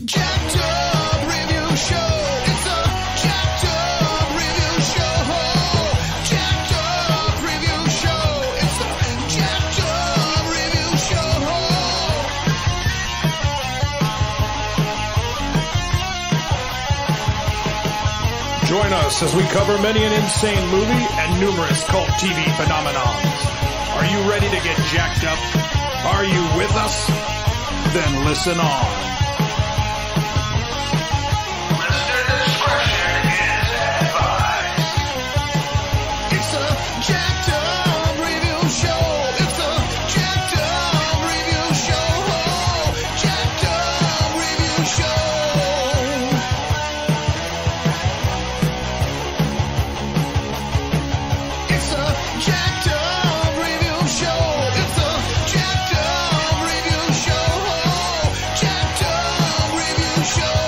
Jacked Up Review Show. It's a Jacked Up Review Show. Jacked Up Review Show. It's a Jacked Up Review Show. Join us as we cover many an insane movie and numerous cult TV phenomenons. Are you ready to get jacked up? Are you with us? Then listen on. Listener discretion is advised. It's a Jacked Up Review Show. It's a Jacked Up Review Show. Jacked Up Review Show. It's a Jacked Up Review Show. It's a Jacked Up Review Show. Jacked Up Review Show.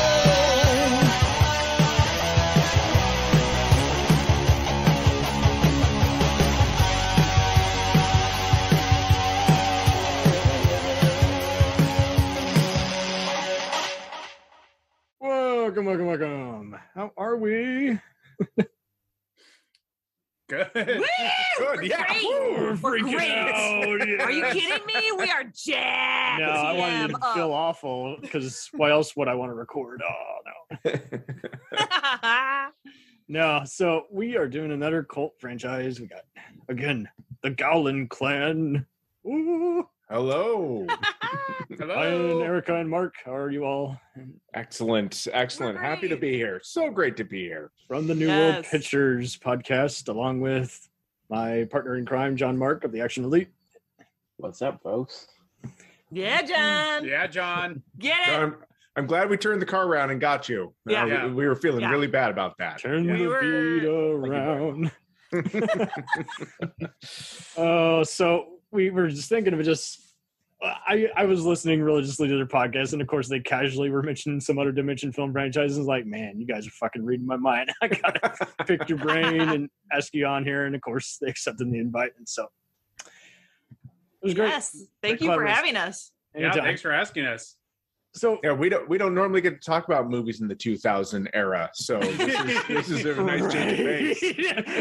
Welcome. How are we? Good. Woo! Good, yeah. Great. We're We're freaking great. out, yeah. Are you kidding me? We are jacked. No, I want you to up. feel awful because why else would I want to record? Oh, no. No, so we are doing another cult franchise. We got, again, the Gowlin Clan. Ooh. Hello. Ryan, Erica, and Mark, how are you all? Excellent. We're Happy to great. be here. So great to be here. From the New World Yes. Pictures podcast, along with my partner in crime, John Mark of the Action Elite. What's up, folks? Yeah, John. Yeah, John. Get it. I'm glad we turned the car around and got you. Yeah. We were feeling Yeah. really bad about that. Turn We the were- beat around. So we were just thinking of just. I was listening religiously to their podcast, and of course, they casually were mentioning some other Dimension film franchises. Like, man, you guys are fucking reading my mind. I gotta pick your brain and ask you on here, and of course, they accepted the invite, and so it was great. Yes. Thank you for Clever. having us. Yeah, Anytime. thanks for asking us. So Yeah, we don't normally get to talk about movies in the 2000 era, so this is a nice change of pace.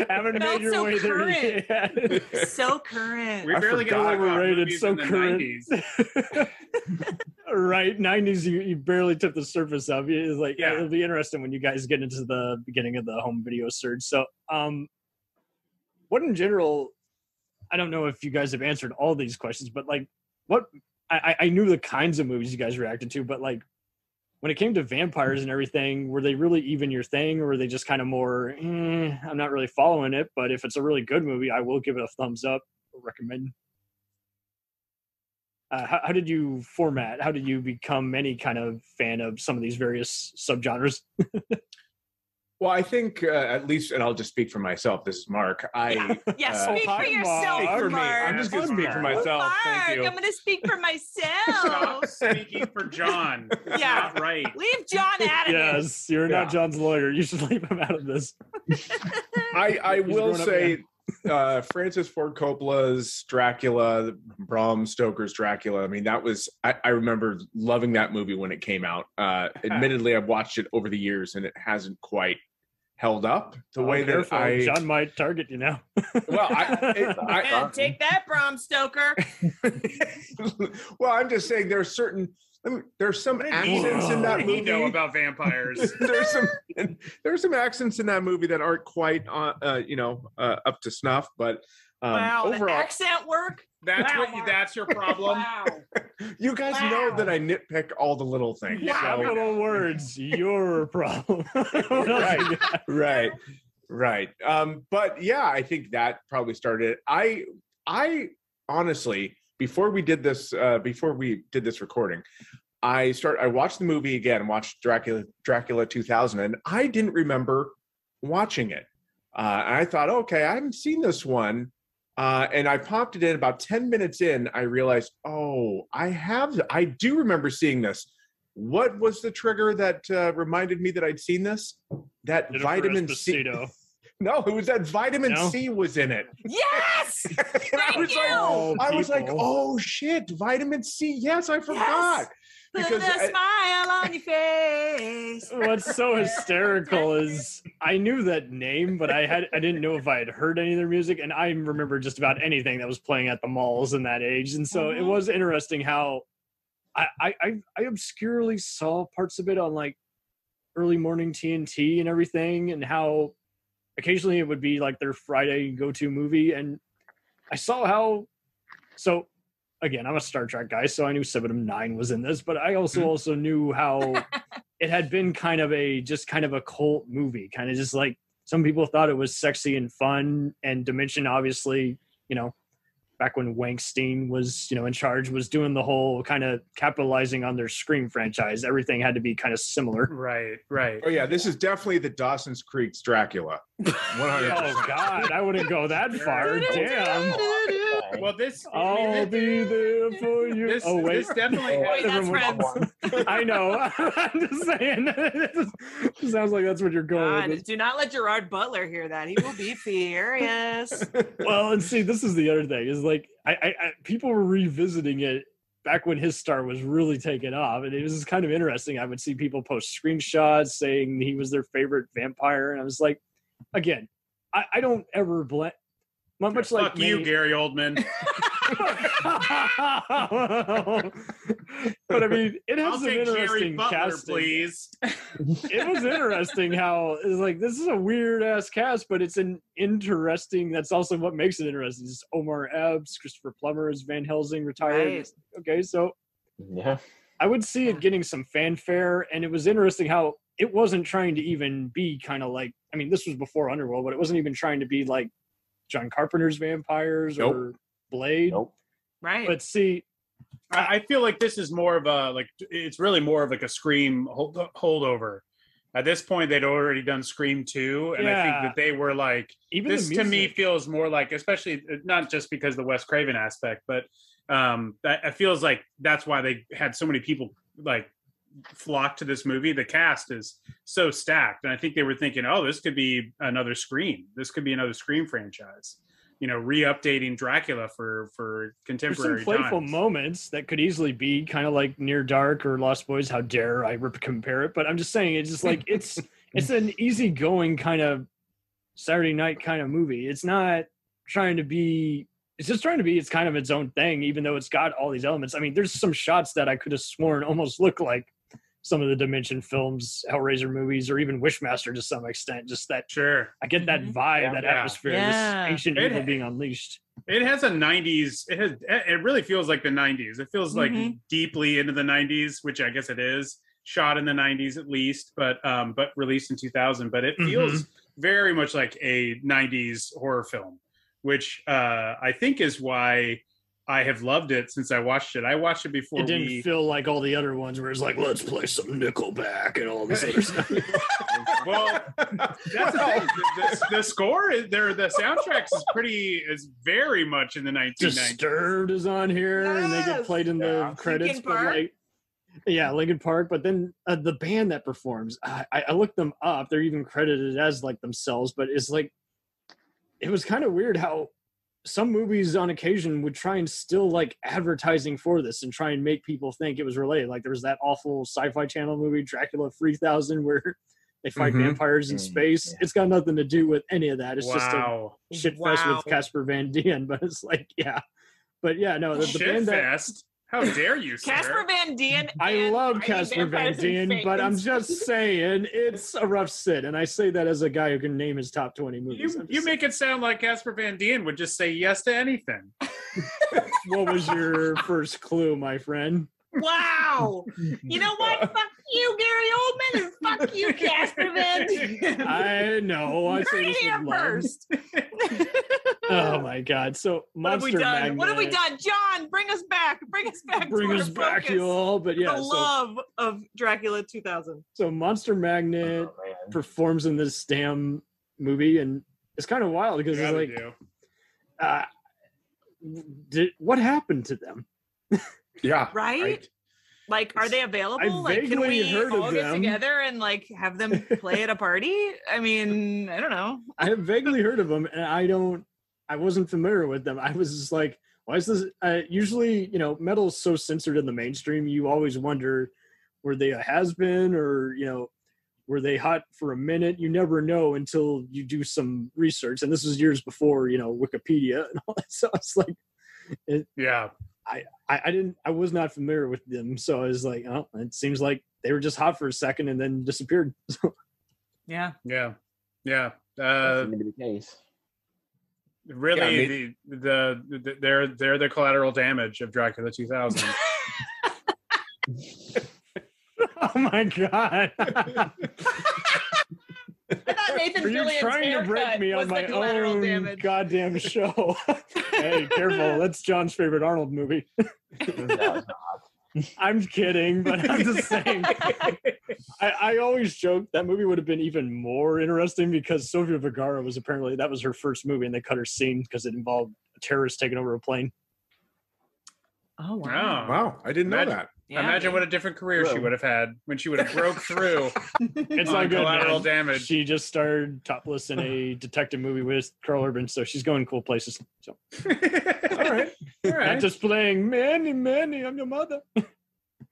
Haven't Felt made your so way current. there yet. So current. We I barely get to forgot. talk about Overrated, movies so in the current. 90s. Right, 90s, you barely tipped the surface of it. It's like, Yeah. it'll be interesting when you guys get into the beginning of the home video surge. So, what in general, I don't know if you guys have answered all these questions, but like, what, I knew the kinds of movies you guys reacted to, but like, when it came to vampires and everything, were they really even your thing, or were they just kind of more, I'm not really following it, but if it's a really good movie, I will give it a thumbs up or recommend. How did you format? How did you become any kind of fan of some of these various subgenres? Well, I think at least, and I'll just speak for myself. This is Mark. Yeah, speak hi, for yourself, Speak for me. Mark. I'm just going to speak for Mark. myself. Mark, Thank you. I'm going to speak for myself. Stop speaking for John. That's Yeah. not right. Leave John out of it. Yes, you're Yeah. not John's lawyer. You should leave him out of this. I He's will grown up say Francis Ford Coppola's Dracula, Bram Stoker's Dracula. I mean, that was, I remember loving that movie when it came out. Admittedly, I've watched it over the years and it hasn't quite held up the way that Careful. John might target you now. well, Yeah, take that, Bram Stoker. well, I'm just saying there's some accents in that What do you know movie. about vampires? there's some accents in that movie that aren't quite up to snuff, but Wow, the overall, accent work. That's Wow, what. Mark. That's your problem. Wow. you guys Wow. know that I nitpick all the little things. Wow. so- Capital words, your problem. What else you got? Right. But yeah, I think that probably started. I honestly, before we did this recording, I watched the movie again, watched Dracula 2000, and I didn't remember watching it. And I thought, okay, I haven't seen this one. And I popped it in about 10 minutes in. I realized, I do remember seeing this. What was the trigger that reminded me that I'd seen this? That Jennifer vitamin C. Esposito. No, it was that vitamin No? C was in it. Yes. And Thank you. I was like, people. oh shit, vitamin C. Yes, I forgot. Put Because a smile on your face. What's so hysterical is I knew that name, but I didn't know if I had heard any of their music, and I remember just about anything that was playing at the malls in that age. And so it was interesting how I obscurely saw parts of it on like early morning TNT and everything, and how occasionally it would be like their Friday go-to movie. And I saw how, so again, I'm a Star Trek guy, so I knew 7/9 was in this, but I also knew how it had been kind of a cult movie, kind of just like some people thought it was sexy and fun. And Dimension, obviously, back when Wankstein was, in charge, was doing the whole kind of capitalizing on their Scream franchise. Everything had to be kind of similar. Right. Oh yeah, this is definitely the Dawson's Creek's Dracula. 100%. Oh God, I wouldn't go that far. Damn. Well, this I'll be there for you. This, Oh wait, this definitely Wait, has, that's Friends. I know. I'm just saying. It sounds like that's what you're going with. Do not let Gerard Butler hear that. He will be furious. Well, and see, this is the other thing is like I people were revisiting it back when his star was really taking off, and it was kind of interesting. I would see people post screenshots saying he was their favorite vampire, and I was like, again, I don't ever blame. Much like fuck you, Gary Oldman. But I mean, it has I'll some take Gary interesting Butler, casting. please. It was interesting how it's like this is a weird ass cast, but it's an interesting. That's also what makes it interesting. It's Omar Epps, Christopher Plummer is Van Helsing retired. Right. Okay, so Yeah. I would see it getting some fanfare, and it was interesting how it wasn't trying to even be kind of like. I mean, this was before Underworld, but it wasn't even trying to be like John Carpenter's vampires or Blade. Nope. Right. But see, I feel like this is more of a it's really more of like a Scream holdover. At this point, they'd already done Scream 2, and I think that they were like, even this the to me music- feels more like, especially not just because of the Wes Craven aspect, but that it feels like that's why they had so many people like flock to this movie. The cast is so stacked, and I think they were thinking, oh, this could be another Scream. This could be another Scream franchise. Re-updating Dracula for contemporary There's some playful times. moments that could easily be kind of like Near Dark or Lost Boys. How dare I compare it? But I'm just saying, it's just like it's an easygoing kind of Saturday night kind of movie. It's not trying to be. It's just trying to be. It's kind of its own thing, even though it's got all these elements. I mean, there's some shots that I could have sworn almost look like some of the Dimension Films, Hellraiser movies, or even Wishmaster to some extent. Just that, Sure. I get that vibe, that atmosphere, Yeah. this ancient evil being unleashed. It has a 90s. It really feels like the 90s. It feels like deeply into the 90s, which I guess it is. Shot in the 90s at least, but released in 2000. But it feels very much like a 90s horror film, which I think is why I have loved it since I watched it. I watched it before. It didn't feel like all the other ones where it's like, let's play some Nickelback and all this other stuff. Well, that's the thing. The score is there. The soundtrack is very much in the 1990s. Disturbed is on here, and they get played in the credits. Linkin But Park. like, yeah, Linkin Park. But then the band that performs, I looked them up. They're even credited as like themselves, but it's like it was kind of weird how some movies on occasion would try and still like advertising for this and try and make people think it was related. Like there was that awful Sci-Fi Channel movie Dracula 3000 where they fight vampires in space. Yeah. It's got nothing to do with any of that. It's just a shit fest Wow. with Casper Van Dien, but it's like, yeah. But yeah, no, the Shit band that fest. How dare you, sir? Casper Van Dien. I and love fighting Casper Van vampires in Dien, but I'm space. just saying it's a rough sit, and I say that as a guy who can name his top 20 movies. You make it sound like Casper Van Dien would just say yes to anything. What was your first clue, my friend? Wow. You know what? Fuck you, Gary Oldman, and fuck you, Casper Van Dien. I know. I You're say this here with love. first. Oh my God! So What have we Monster done? Magnet, What have we done? John, bring us back. Bring us back. Bring to us our back, focus. you all. But yeah, The love of Dracula 2000. so Monster Magnet Oh, man. performs in this damn movie, and it's kind of wild because it's like, what happened to them? Yeah. Right? Like, are they available? Like, can vaguely we heard of all get them. together and like have them play at a party? I mean, I don't know. I have vaguely heard of them, and I wasn't familiar with them. I was just like, why is this? Usually, metal is so censored in the mainstream. You always wonder, were they a has-been, or were they hot for a minute? You never know until you do some research. And this was years before, Wikipedia and all that. So it's like, I was not familiar with them. So I was like, oh, it seems like they were just hot for a second and then disappeared. Yeah. Yeah. That seemed to be the case. Really, they're the collateral damage of Dracula 2000. Oh my God. I thought Nathan Are you Fillion's trying to break haircut me was on the my collateral own damage. goddamn show? Hey, careful. That's John's favorite Arnold movie. No, I'm kidding, but I'm just saying. I always joke that movie would have been even more interesting because Sofia Vergara that was her first movie, and they cut her scene because it involved a terrorist taking over a plane. Oh, wow. Wow, I didn't know that. Yeah, Imagine what a different career she would have had when she would have broke through It's on not good, collateral man. damage. She just starred topless in a detective movie with Carl Urban, so she's going cool places. So All right. not just playing Manny, I'm your mother.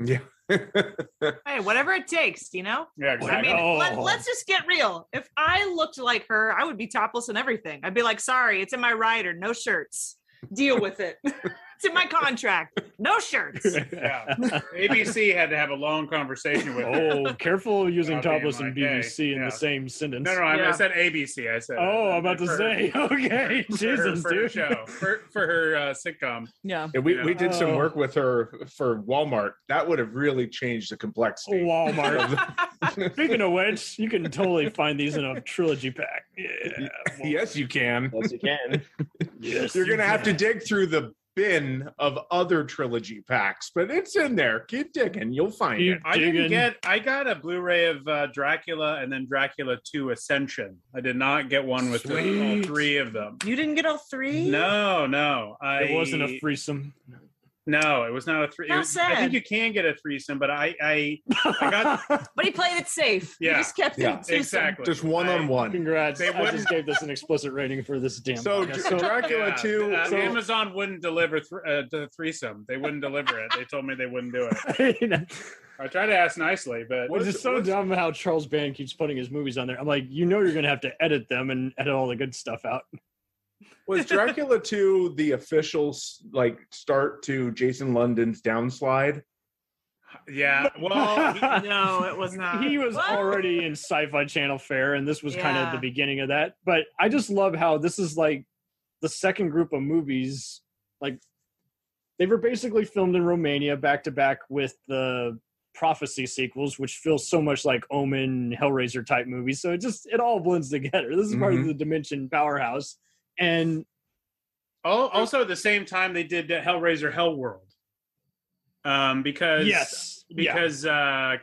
Yeah. Hey, whatever it takes, Yeah, I exactly. mean, Oh. let's just get real. If I looked like her, I would be topless and everything. I'd be like, sorry, it's in my rider, no shirts. Deal with it. It's in my contract. No shirts. Yeah. ABC had to have a long conversation with her. Oh, careful using About being topless and like, hey, BBC in yeah. the same sentence. No, I Yeah. said ABC. I said. Oh, I'm about to say. Okay, Jesus, for her dude. show for her sitcom. Yeah. Yeah, we did some Oh. work with her for Walmart. That would have really changed the complexity. Walmart. Speaking of which, you can totally find these in a trilogy pack. Yeah. Yes, you can. yes, you can. Yes, You're you gonna have to can. dig through the bin of other trilogy packs, but it's in there. Keep digging, you'll find Keep it. I got a Blu-ray of Dracula and then Dracula 2 Ascension. I did not get one with all Sweet. three of them. You didn't get all three? No. It wasn't a threesome. No, it was not a threesome. How I sad. think you can get a threesome, but I got But he played it safe. Yeah. He just kept Yeah. it twosome. exactly Just one-on-one. Congrats. They I wouldn't- just gave this an explicit rating for this damn So, podcast. Dracula 2. Yeah, so Amazon wouldn't deliver the threesome. They wouldn't deliver it. They told me they wouldn't do it. I tried to ask nicely, but It's just so dumb how Charles Band keeps putting his movies on there. I'm like, you're going to have to edit them and edit all the good stuff out. was Dracula 2 the official start to Jason London's downslide? yeah. Well, No, it was not. He was What? already in Sci-Fi Channel fare, and this was kind of Yeah. the beginning of that. But I just love how this is like the second group of movies. Like they were basically filmed in Romania back to back with the Prophecy sequels, which feel so much like Omen, Hellraiser type movies. So it all blends together. This is part of the Dimension powerhouse. And also at the same time they did Hellraiser Hellworld. Because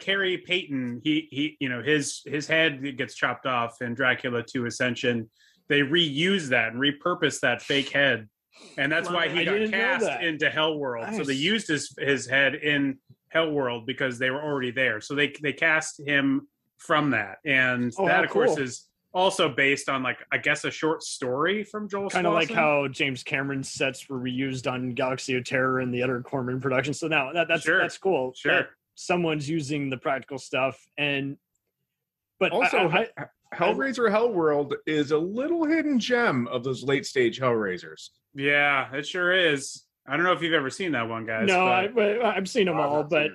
Carrie Payton, he his head gets chopped off in Dracula 2 Ascension. They reused that and repurposed that fake head, and that's why he I got didn't know cast that. into Hellworld. So they Nice. used his head in Hellworld because they were already there. So they cast him from that, and Oh, that how of course cool. is also based on I guess a short story from Joel. kind of like Swanson. how James Cameron's sets were reused on Galaxy of Terror and the other Corman productions. So now that's Sure. that's cool. Sure. that someone's using the practical stuff, but Also, I- Hellraiser Hellworld is a little hidden gem of those late stage Hellraisers. Yeah, it sure is. I don't know if you've ever seen that one, guys. no, but I've seen them all, but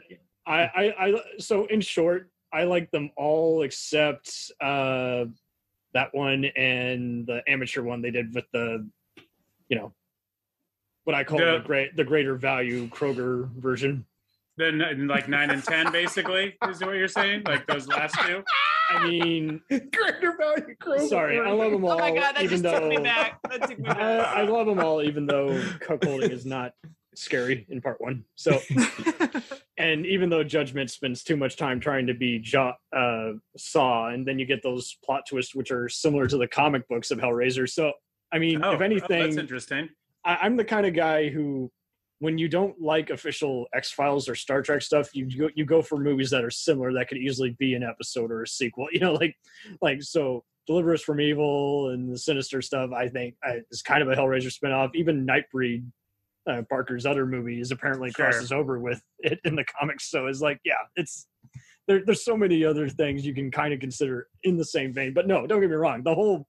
I so in short, I like them all except that one and the amateur one they did with the, what I call the greater value Kroger version. then 9 and 10 basically is what you're saying, like those last two. I mean, Greater value Kroger. sorry, I love them all. Oh my god, that even just took me though- back. That took me back. I love them all, even though cuckolding is not scary in part one. So, and even though Judgment spends too much time trying to be Saw, and then you get those plot twists which are similar to the comic books of Hellraiser. So, I mean, if that's anything, interesting. I'm the kind of guy who when you don't like official X-Files or Star Trek stuff, you go for movies that are similar that could easily be an episode or a sequel. So Deliver Us from Evil and the Sinister stuff, I think is kind of a Hellraiser spinoff. Even Nightbreed, Parker's other movies, apparently crosses over with it in the comics. So it's like, yeah, it's there's so many other things you can kind of consider in the same vein. But no, don't get me wrong. The whole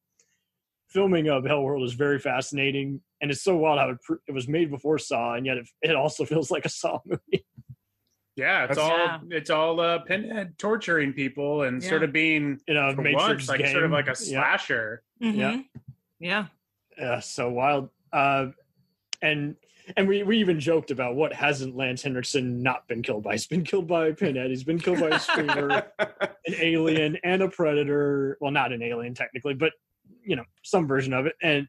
filming of Hellworld is very fascinating, and it's so wild how it was made before Saw, and yet it also feels like a Saw movie. Yeah, it's all Pinhead torturing people and sort of being Matrix like game. sort of like a slasher. Yeah. So wild. And we even joked about what hasn't Lance Henriksen not been killed by. He's been killed by Pinhead. He's been killed by a Screamer, an alien, and a Predator. Well, not an alien technically, but some version of it, and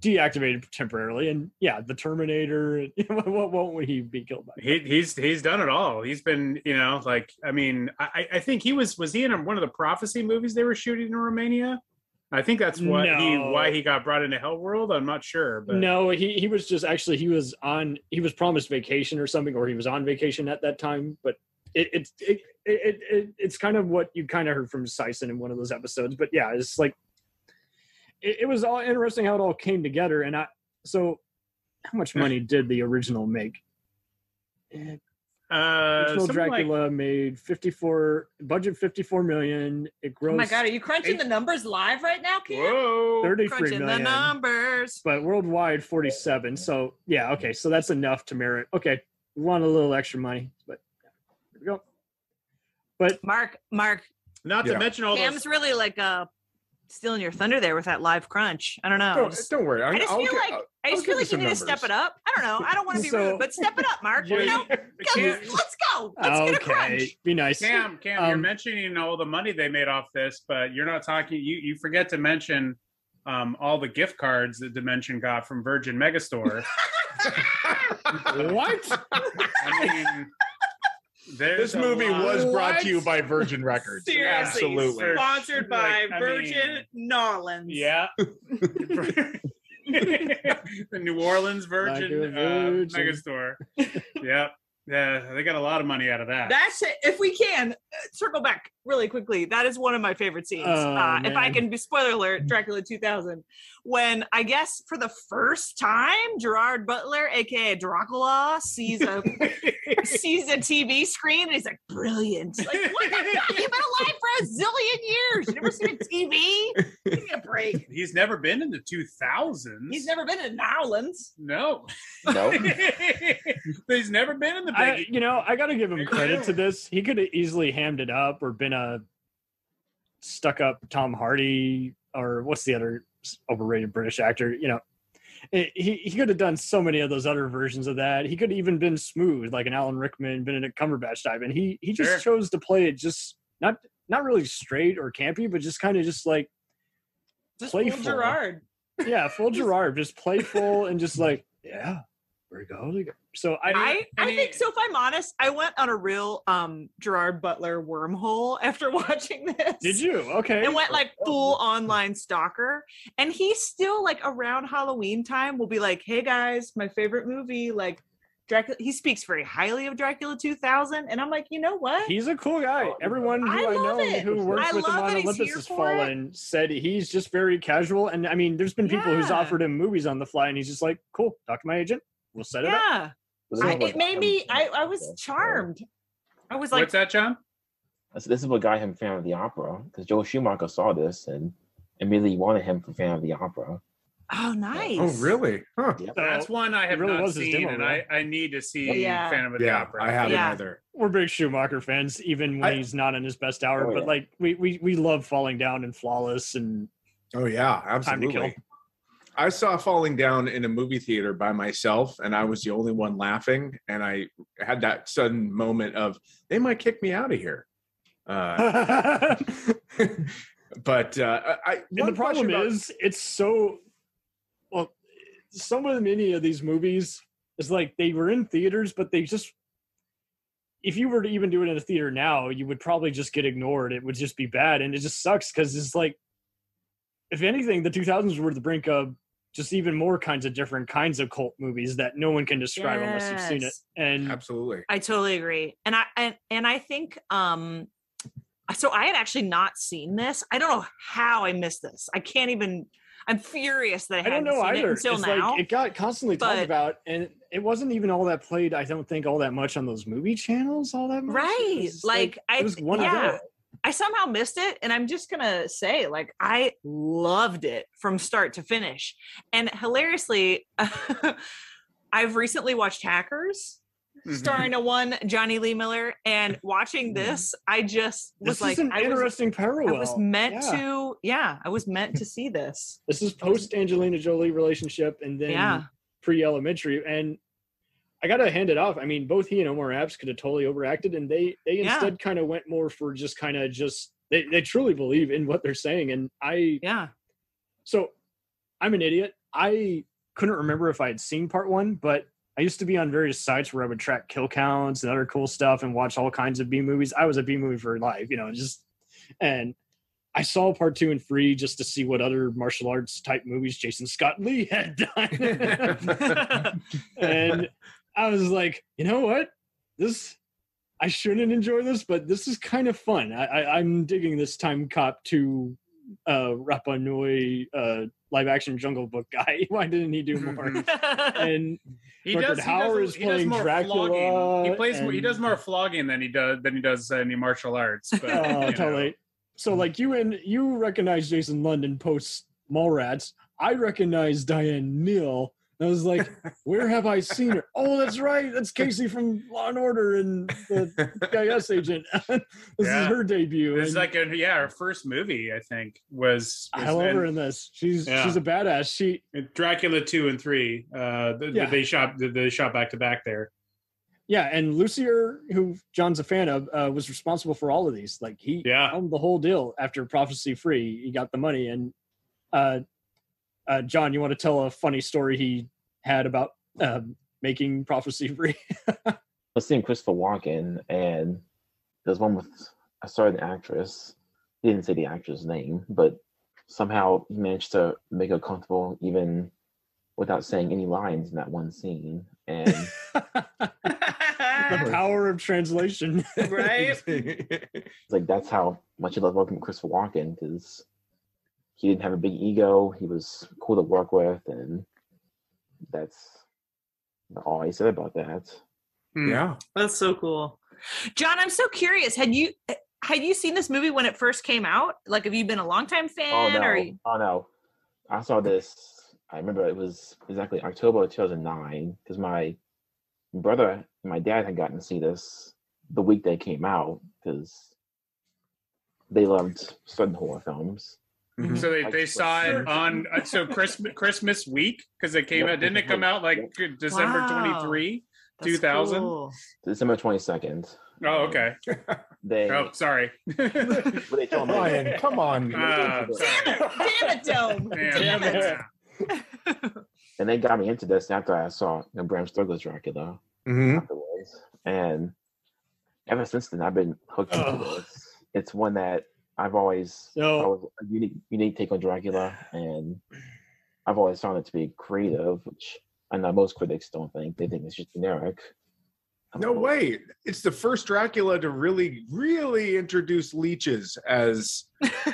deactivated temporarily. And yeah, the Terminator. What won't he be killed by? He's done it all. He's been, I think he was he in one of the Prophecy movies they were shooting in Romania? I think that's why he got brought into Hellworld. I'm not sure, but no, he was just actually he was promised vacation or something, or he was on vacation at that time. But it's kind of what you kind of heard from Sison in one of those episodes. But yeah, it's like it was all interesting how it all came together. And so how much money did the original make? Original Dracula made 54 million. It grossed. Oh my god, are you crunching the numbers live right now, Cam? Whoa, 33 crunching million. the numbers. But worldwide 47. So yeah, okay, so that's enough to merit. Okay, we want a little extra money, but here we go. But Mark, not to mention all Cam's those. really like stealing your thunder there with that live crunch. I don't know. Don't worry. I just feel like you need to step it up. I don't know. I don't want to be rude, but step it up, Mark. Let's go. Let's get a crunch. Be nice. Cam, you're mentioning all the money they made off this, but you're not talking. You forget to mention all the gift cards that Dimension got from Virgin Megastore. What? I mean, this movie was brought to you by Virgin Records. Seriously, Absolutely. Sponsored by Virgin Nolans. Yeah. The New Orleans Virgin Megastore. Yep. Yeah, they got a lot of money out of that. That's it. If we can circle back really quickly, that is one of my favorite scenes. If I can be spoiler alert, Dracula 2000, when I guess for the first time, Gerard Butler, aka Dracula, sees a TV screen and he's like, brilliant. Like, what the fuck? You've been alive for a zillion years. You never seen a TV? Give me a break. He's never been in the 2000s. He's never been in Nowlands. No. He's never been in the I got to give him credit to this. He could have easily hammed it up or been a stuck-up Tom Hardy, or what's the other overrated British actor? He could have done so many of those other versions of that. He could have even been smooth, like an Alan Rickman, Benedict Cumberbatch type, and he just chose to play it just not really straight or campy, but just kind of just playful. Full Gerard. Yeah, full Gerard, just playful and just like, yeah. Where we go. So I think so. If I'm honest, I went on a real Gerard Butler wormhole after watching this. Did you? Okay. And went like full online stalker. And he's still like around Halloween time will be like, hey guys, my favorite movie, like Dracula. He speaks very highly of Dracula 2000. And I'm like, you know what? He's a cool guy. Everyone who I know who works with him on Olympus Has Fallen said he's just very casual. And I mean, there's been people who's offered him movies on the fly and he's just like, cool, talk to my agent. We'll set it up. Yeah. It made me, I was charmed. I was like, what's that, John? This is what got him Phantom of the Opera, because Joel Schumacher saw this and immediately wanted him for Phantom of the Opera. Oh, nice. Oh, really? Huh. Yep. That's one I have really not seen, and I need to see Phantom of the Opera. I haven't either. We're big Schumacher fans, even when he's not in his best hour. But like, we love Falling Down and Flawless and absolutely. Time to Kill. I saw Falling Down in a movie theater by myself, and I was the only one laughing. And I had that sudden moment of, they might kick me out of here. But the problem is, it's so well. Many of these movies is like they were in theaters, but they just, if you were to even do it in a theater now, you would probably just get ignored. It would just be bad, and it just sucks because it's like, if anything, the 2000s were the brink of just even more different kinds of cult movies that no one can describe unless you've seen it. And Absolutely. I totally agree. And I think so I had actually not seen this. I don't know how I missed this. I can't even. I'm furious that I don't hadn't know seen either. it until it's now. like it got constantly talked but- about, and it wasn't even all that played. I don't think all that much on those movie channels. All that much. Right. It was Like it was one yeah. of those. I somehow missed it, and I'm just gonna say, like, I loved it from start to finish. And hilariously, I've recently watched Hackers, starring a one Johnny Lee Miller, and watching this, I just was This like, is an interesting parallel. I was meant Yeah. I was meant to see this. This is post Angelina Jolie relationship, and then pre Elementary, and I gotta hand it off. I mean, both he and Omar Epps could have totally overacted, and they instead kind of went more for just they truly believe in what they're saying. And so I'm an idiot. I couldn't remember if I had seen part one, but I used to be on various sites where I would track kill counts and other cool stuff and watch all kinds of B movies. I was a B movie for life, and I saw part 2 and 3 just to see what other martial arts type movies Jason Scott Lee had done. And I was like, you know what? I shouldn't enjoy this, but this is kind of fun. I'm digging this Time Cop 2 Rapa Nui live action Jungle Book guy. Why didn't he do more? And Rutger Hauer is playing Dracula. He does more flogging than he does any martial arts. But, totally. So like you recognize Jason London post Mallrats. I recognize Diane Neal. And I was like, where have I seen her? Oh, that's right. That's Casey from Law and Order and the CIS agent. This is her debut. It's like her first movie, I think, was I love her in this. She's a badass. Dracula 2 and 3. They shot back to back there. Yeah, and Lucier, who John's a fan of, was responsible for all of these. Like he owned the whole deal after Prophecy Free. He got the money. And John, you want to tell a funny story he had about making Prophecy Free? I was seeing Christopher Walken, and there's one with a certain actress. He didn't say the actress' name, but somehow he managed to make her comfortable even without saying any lines in that one scene. And the power of translation. Right? It's like that's how much he loved working with Christopher Walken, because he didn't have a big ego. He was cool to work with, and that's all I said about that. Yeah, that's so cool. John, I'm so curious. Had you seen this movie when it first came out? Like, have you been a longtime fan? Oh no, I saw this. I remember it was exactly October of 2009, because my brother and my dad had gotten to see this the week they came out, because they loved certain horror films. Mm-hmm. So they saw it on Christmas week, because it came out. Didn't it come out like December 23, 2000? Cool. December 22nd. Oh, okay. Sorry. They told me, Ryan, come on. Damn it, Dome. Damn it. And they got me into this after I saw Bram Stoker's Dracula afterwards. And ever since then, I've been hooked into this. It's one that I've always thought was a unique take on Dracula, and I've always found it to be creative, which I know most critics don't think. They think it's just generic. No way. It's the first Dracula to really, really introduce leeches as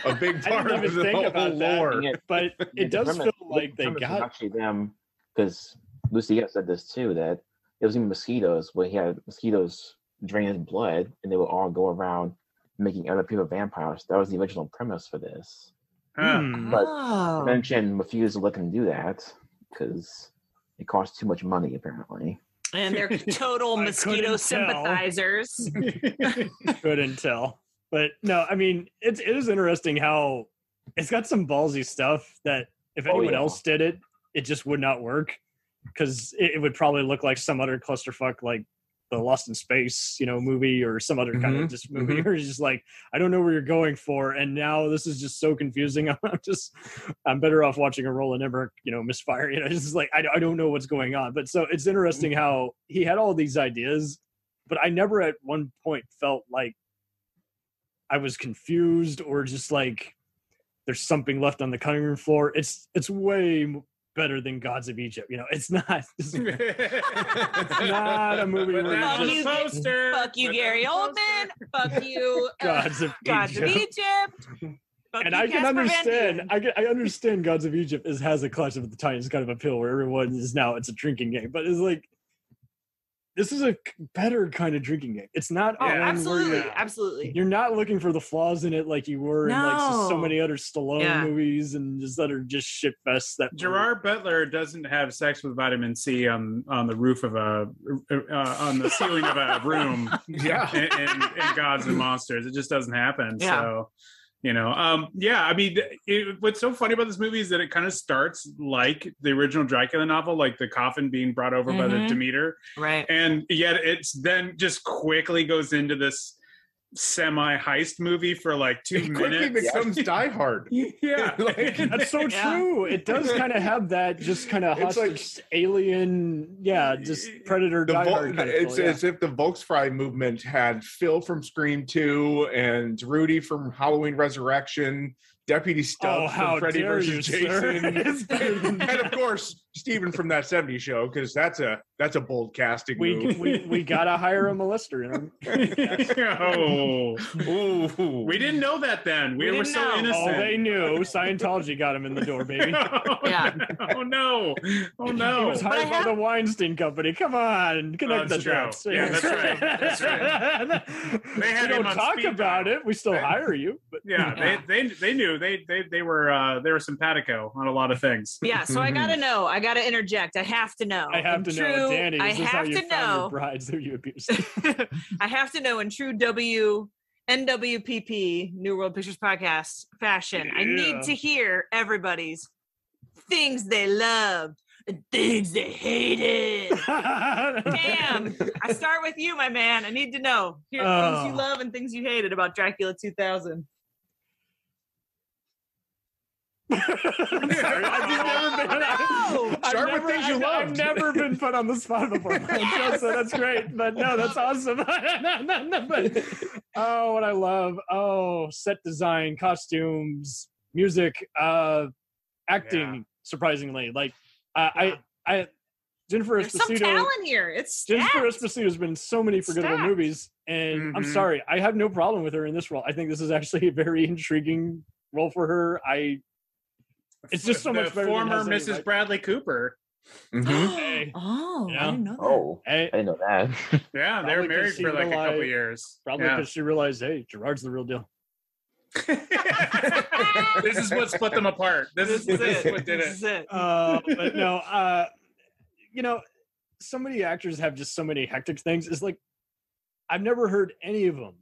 a big part of the whole lore. But it does feel like they got actually them, because Lucia said this too, that it was even mosquitoes, where he had mosquitoes drain his blood, and they would all go around making other people vampires. That was the original premise for this. But Convention refused to let them do that because it cost too much money, apparently. And they're total mosquito sympathizers. Couldn't tell. But no, I mean, it is interesting how it's got some ballsy stuff that if anyone else did it, it just would not work, because it would probably look like some other clusterfuck, like the Lost in Space, movie, or some other kind of just movie where it's just like, I don't know where you're going for, and now this is just so confusing. I'm better off watching a Roland Emmerich, misfire. It's just like I don't know what's going on. But so it's interesting how he had all these ideas, but I never at one point felt like I was confused or just like there's something left on the cutting room floor. It's way better than Gods of Egypt. You know, it's not. It's not a movie where Fuck you you, just poster. Fuck you, Gary Oldman. Fuck you, Gods of Gods of Egypt. Egypt. Fuck And you, I can Casper Van understand. Dien. I understand Gods of Egypt has a Clash of the Titans kind of appeal where everyone is now it's a drinking game, but it's like this is a better kind of drinking game. It's not Oh, one where absolutely, absolutely. you're not looking for the flaws in it like you were in like so No. many other Stallone Yeah. movies and just that are just shit fests. That Gerard Butler doesn't have sex with vitamin C on the roof of on the ceiling of a room. Yeah. in Gods and Monsters, it just doesn't happen. Yeah. So, you know, I mean, what's so funny about this movie is that it kind of starts like the original Dracula novel, like the coffin being brought over by the Mhm. Demeter, Right. and yet it's then just quickly goes into this semi-heist movie for like 2 It quickly minutes. becomes Die Hard. Yeah, Like, That's so Yeah. true. It does kind of have that just kind of It's like- hostage alien, just Predator. The Die Vol- Hard kind of it's feel, yeah. as if the Volksfrei movement had Phil from Scream 2 and Rudy from Halloween Resurrection, Deputy Stubbs how from Freddy dare you, vs. sir. Jason, It's better than and of course Steven from that 70s show, because that's a bold casting we move. we gotta hire a molester. You know? Oh, Ooh. we didn't know that then. We We were didn't so know. innocent. Oh, they knew. Scientology got him in the door, baby. Yeah. Oh no. Oh He no. was hired by the Weinstein Company. Come on, connect the That's true. dots. Yeah, that's right. That's right. They had we him don't on talk speed about dial. it. We still They- hire you, but Yeah, Yeah. they knew they were simpatico on a lot of things. Yeah, so I gotta know. I gotta interject. I have to know. I have In to true- know, Danny. I Is this how have you to found your know. brides who you abused? I have to know in true NWPP New World Pictures Podcast fashion. I Yeah. need to hear everybody's things they loved and things they hated. Damn. I start with you, my man. I need to know. Hear things you Oh. love and things you hated about Dracula 2000. Sorry, I've just never been. No! Start with things you I've loved. never been put on the spot before, so that's great. But no, that's awesome. But, oh, what I love! Oh, set design, costumes, music, acting. Yeah. Surprisingly, like I Jennifer There's some Esposito. talent here. It's Jennifer stacked. Esposito has been in so many forgettable Stacked. movies, and I'm Mhm. sorry, I have no problem with her in this role. I think this is actually a very intriguing role for her. It's just so The much better than former has any, Mrs. like- Bradley Cooper. Mhm. Hey. Oh, Yeah. I didn't know that. Oh, Hey, I didn't know that. Yeah, they were Probably 'cause married she for like a couple realized- years. probably Yeah. because she realized, hey, Gerard's the real deal. This is what split them apart. This is This is it. what did This it. is it. But no, so many actors have just so many hectic things. It's like I've never heard any of them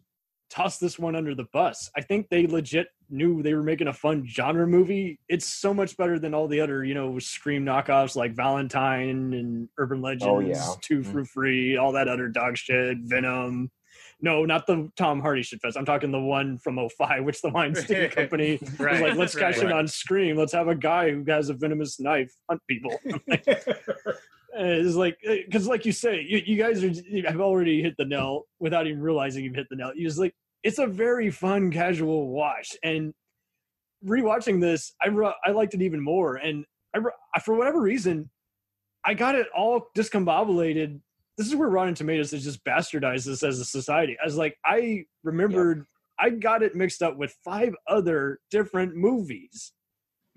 toss this one under the bus. I think they legit knew they were making a fun genre movie. It's so much better than all the other, Scream knockoffs like Valentine and Urban Legends, Oh, yeah. Two for Free, all that other dog shit, Venom. No, not the Tom Hardy shit fest. I'm talking the one from 2005, which the Weinstein Company was Right, like, let's cash in right. on Scream. Let's have a guy who has a venomous knife hunt people. It's like, because like you say, you guys have already hit the nail without even realizing you've hit the nail. It's like, it's a very fun, casual watch. And rewatching this, I liked it even more. And for whatever reason, I got it all discombobulated. This is where Rotten Tomatoes has just bastardized this as a society. I was like, I remembered I got it mixed up with 5 other different movies.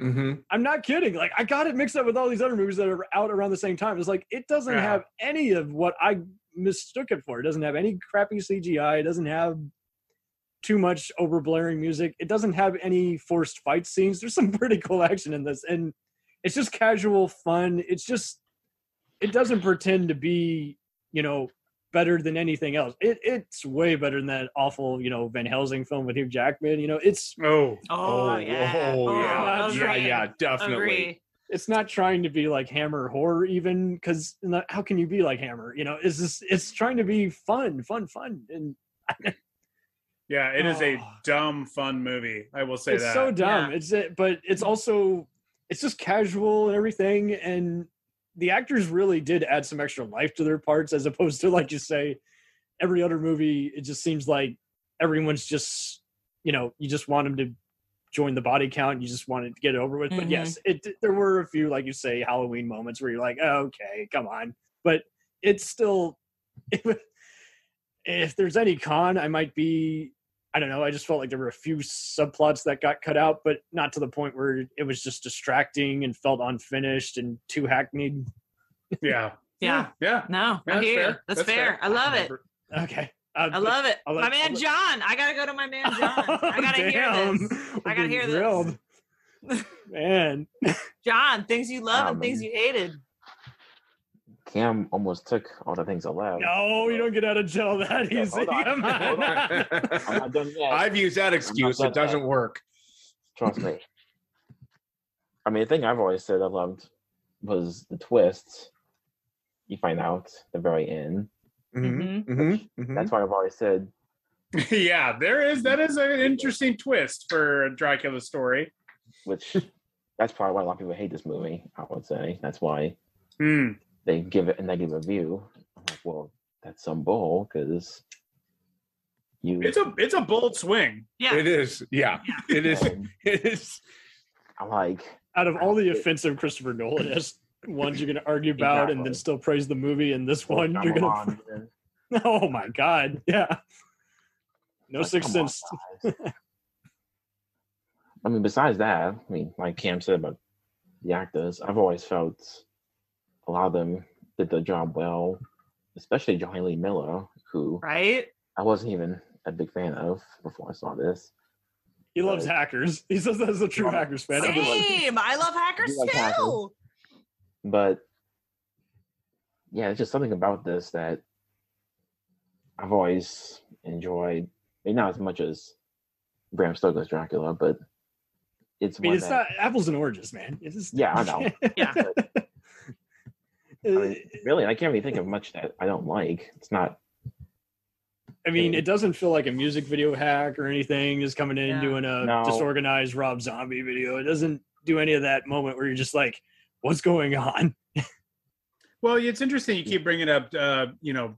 Mm-hmm. I'm not kidding. Like, I got it mixed up with all these other movies that are out around the same time. It's like, it doesn't Yeah. have any of what I mistook it for. It doesn't have any crappy CGI. It doesn't have too much overblaring music. It doesn't have any forced fight scenes. There's some pretty cool action in this. And it's just casual fun. It doesn't pretend to be, better than anything else. It's way better than that awful, Van Helsing film with Hugh Jackman. It's Oh, Oh, yeah. Yeah, definitely. Agree. it's not trying to be like Hammer horror even, because how can you be like Hammer? It's trying to be fun. And yeah, it is a Oh. dumb, fun movie. I will say it's that. so dumb. Yeah. But it's also, it's just casual and everything. And the actors really did add some extra life to their parts, as opposed to, like you say, every other movie. It just seems like everyone's just, you just want them to join the body count. You just wanted to get it over with. But yes, there were a few, like you say, Halloween moments where you're like, oh, okay, come on. But it's still, if there's any con, I might be, I don't know. I just felt like there were a few subplots that got cut out, but not to the point where it was just distracting and felt unfinished and too hackneyed. Yeah. Yeah. No, I hear you. That's fair. I love it. Okay. I love it. My man John. I gotta go to my man John. I gotta hear this. I gotta hear this. Man. John, things you love and things you hated. Cam almost took all the things I love. No, you don't get out of jail that easy. Come on. I'm not done yet. I've used that excuse. It doesn't work. Trust me. I mean, the thing I've always said I loved was the twists you find out at the very end. That's why I've always said. Yeah, that is an interesting twist for a Dracula story. Which, that's probably why a lot of people hate this movie, I would say. That's why they give it a negative review. I'm like, well, that's some bull, because it's a bold swing. Yeah. It is. Yeah. It is. It is. I'm like, out of all the offensive Christopher Nolan ones you're going to argue about and then still praise the movie, and this one you're going to. Oh my God! Yeah. No Sixth Sense. I mean, besides that, I mean, like Cam said about the actors, I've always felt a lot of them did the job well, especially Johnny Lee Miller, who I wasn't even a big fan of before I saw this. He loves hackers. He says that's a true hackers fan. Same. I love hackers too. Hackers. But yeah, it's just something about this that I've always enjoyed. Maybe not as much as Bram Stoker's Dracula, but it's not apples and oranges, man. Yeah, I know. Yeah. I mean, really, I can't really think of much that I don't like. It's not. I mean, it doesn't feel like a music video hack or anything. Just coming in and doing a disorganized Rob Zombie video. It doesn't do any of that moment where you're just like, what's going on? Well, it's interesting you keep bringing up,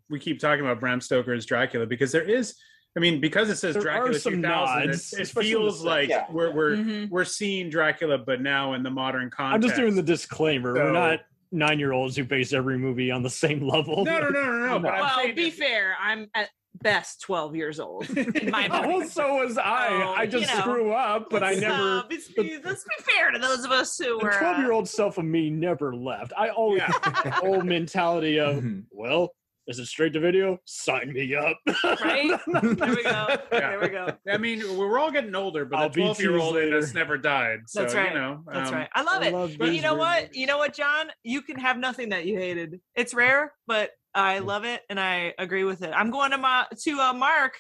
we keep talking about Bram Stoker's Dracula because there is, I mean, because it says Dracula 2000, it feels like we're seeing Dracula, but now in the modern context. I'm just doing the disclaimer. We're not 9-year-olds who base every movie on the same level. No. But well, be fair. I'm at best 12 years old. In my so was I. I just screw up, but I never. Let's be fair to those of us who were. The 12-year-old self of me never left. I always had the old mentality of, well, is it straight to video? Sign me up. Right? There we go. Yeah. There we go. I mean, we're all getting older, but the 12-year-old in us never died. So, That's right. That's right. I love it. But you know what? You know what, John? You can have nothing that you hated. It's rare, but I love it and I agree with it. I'm going to Mark,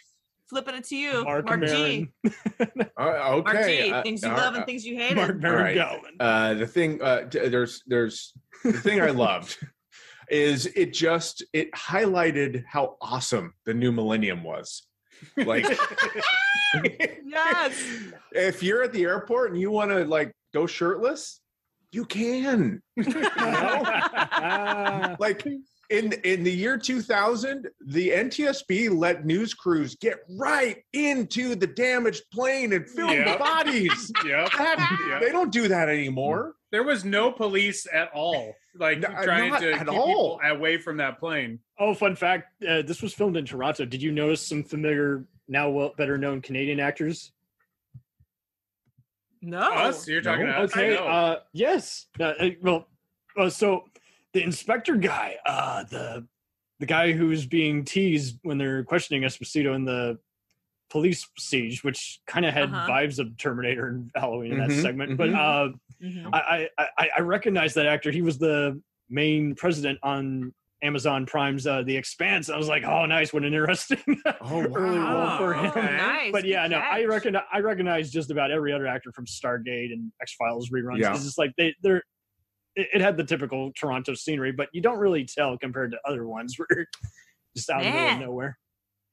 flipping it to you, Mark G. Okay. Mark G. Things you love and things you hated. Mark Maron. The thing, there's the thing I loved is it highlighted how awesome the new millennium was. Like, yes. If you're at the airport and you want to like go shirtless, you can. You know? Like in the year 2000, the NTSB let news crews get right into the damaged plane and film the bodies. They don't do that anymore. There was no police at all, like trying to keep people away from that plane. Oh, fun fact! This was filmed in Toronto. Did you notice some familiar, now better known Canadian actors? No, us? You're talking about? Okay. Yes. So the inspector guy, the guy who's being teased when they're questioning Esposito in the police siege, which kind of had vibes of Terminator and Halloween in that segment. But I recognize that actor. He was the main president on Amazon Prime's The Expanse. I was like, oh, nice. What an interesting early role for him. Nice. But yeah, no, I recognize just about every other actor from Stargate and X-Files reruns. Yeah. It's just like it had the typical Toronto scenery, but you don't really tell compared to other ones where just out in the middle of nowhere.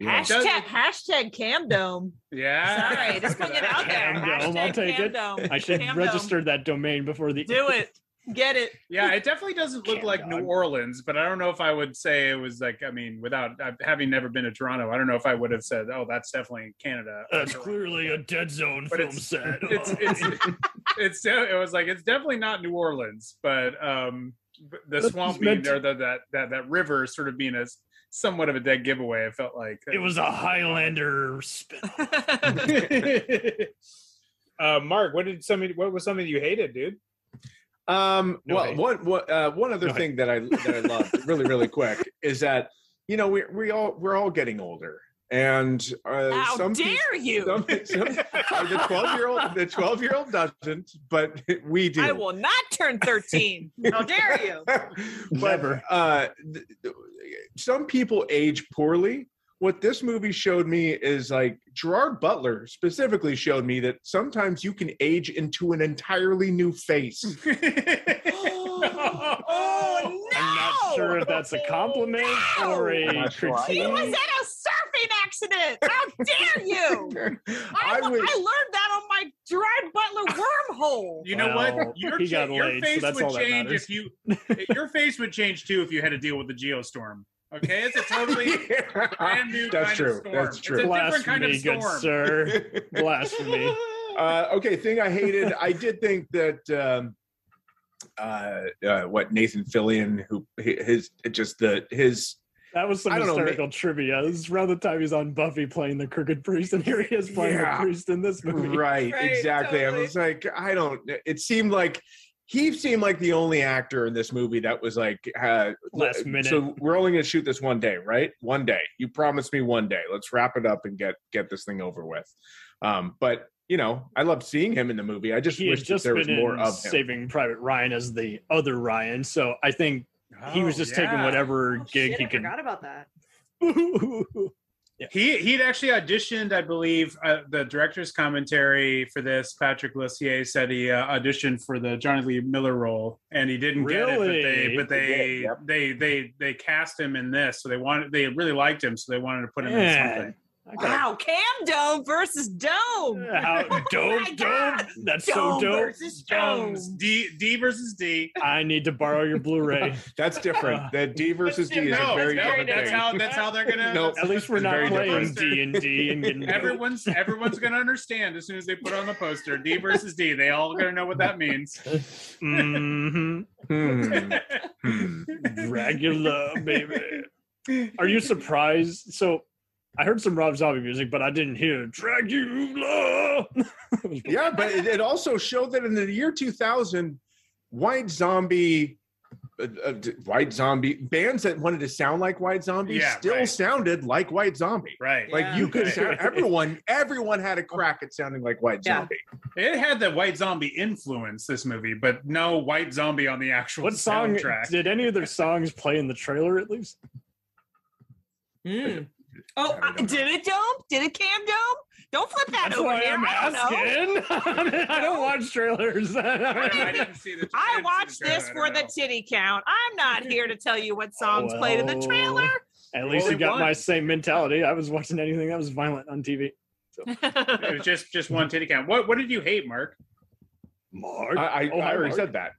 Yeah. Hashtag Camdome. Yeah. Sorry, just putting it out there. Camdome, I'll take it. I should register that domain before the do it. Get it? Yeah, it definitely doesn't look like New Orleans, but I don't know if I would say it was like, I mean, without having never been to Toronto, I don't know if I would have said, oh, that's definitely Canada. That's clearly a Dead Zone film set. It was like, it's definitely not New Orleans, but the swamp being there, that river sort of being a somewhat of a dead giveaway. I felt like it was a Highlander spin. Mark, what was something you hated, dude? One other thing that I loved really quick is that, you know, we're all getting older, and how dare you? The 12-year-old doesn't, but we do. I will not turn 13. How dare you? But some people age poorly. What this movie showed me is, like, Gerard Butler specifically showed me that sometimes you can age into an entirely new face. Oh, no! I'm not sure if that's a compliment or a critique. He was at a surfing accident. How dare you? I learned that on my Gerard Butler wormhole. You know what? Your face would change if you. Your face would change too if you had to deal with the geostorm. Okay, it's a totally brand new kind of storm. That's true. It's a Blasphemy, different kind of storm. good sir. Blasphemy. Okay, thing I hated. I did think that Nathan Fillion, that was some historical trivia. This is around the time he's on Buffy playing the crooked priest, and here he is playing the priest in this movie. Right, exactly. Totally. I was like, it seemed like he seemed like the only actor in this movie that was like, last minute. So we're only going to shoot this one day, right? One day. You promised me one day. Let's wrap it up and get this thing over with. But you know, I loved seeing him in the movie. I just wish that there was more of him. Saving Private Ryan as the other Ryan, so I think he was just taking whatever gig he could. I forgot about that. Yeah. He'd actually auditioned, I believe, the director's commentary for this. Patrick Lussier said he auditioned for the Johnny Lee Miller role, and he didn't get it. But they cast him in this, so they really liked him, so they wanted to put him in something. Wow, Cam Dome versus Dome. Dome. That's so dope. Versus Jones. D versus D. I need to borrow your Blu-ray. That's different. That D versus D is a very different thing. That's how they're gonna. Nope. At least we're not playing D&D and getting everyone's gonna understand as soon as they put on the poster. D versus D. They all gonna know what that means. Dracula, baby. Are you surprised? So I heard some Rob Zombie music, but I didn't hear Dracula. Yeah, but it also showed that in the year 2000, white zombie bands that wanted to sound like White Zombie sounded like White Zombie. Right. Like you could sound, everyone had a crack at sounding like White Zombie. It had the White Zombie influence, this movie, but no White Zombie on the actual soundtrack. Did any of their songs play in the trailer at least? Oh, did it, Dome? Did it, Cam Dome? Don't flip that That's over why here. I'm asking. I don't watch trailers. I didn't see the. I watched this for the titty count. I'm not here to tell you what songs played in the trailer. At least you got my same mentality. I was watching anything that was violent on TV. So. It was just one titty count. What did you hate, Mark? Mark? I already said that.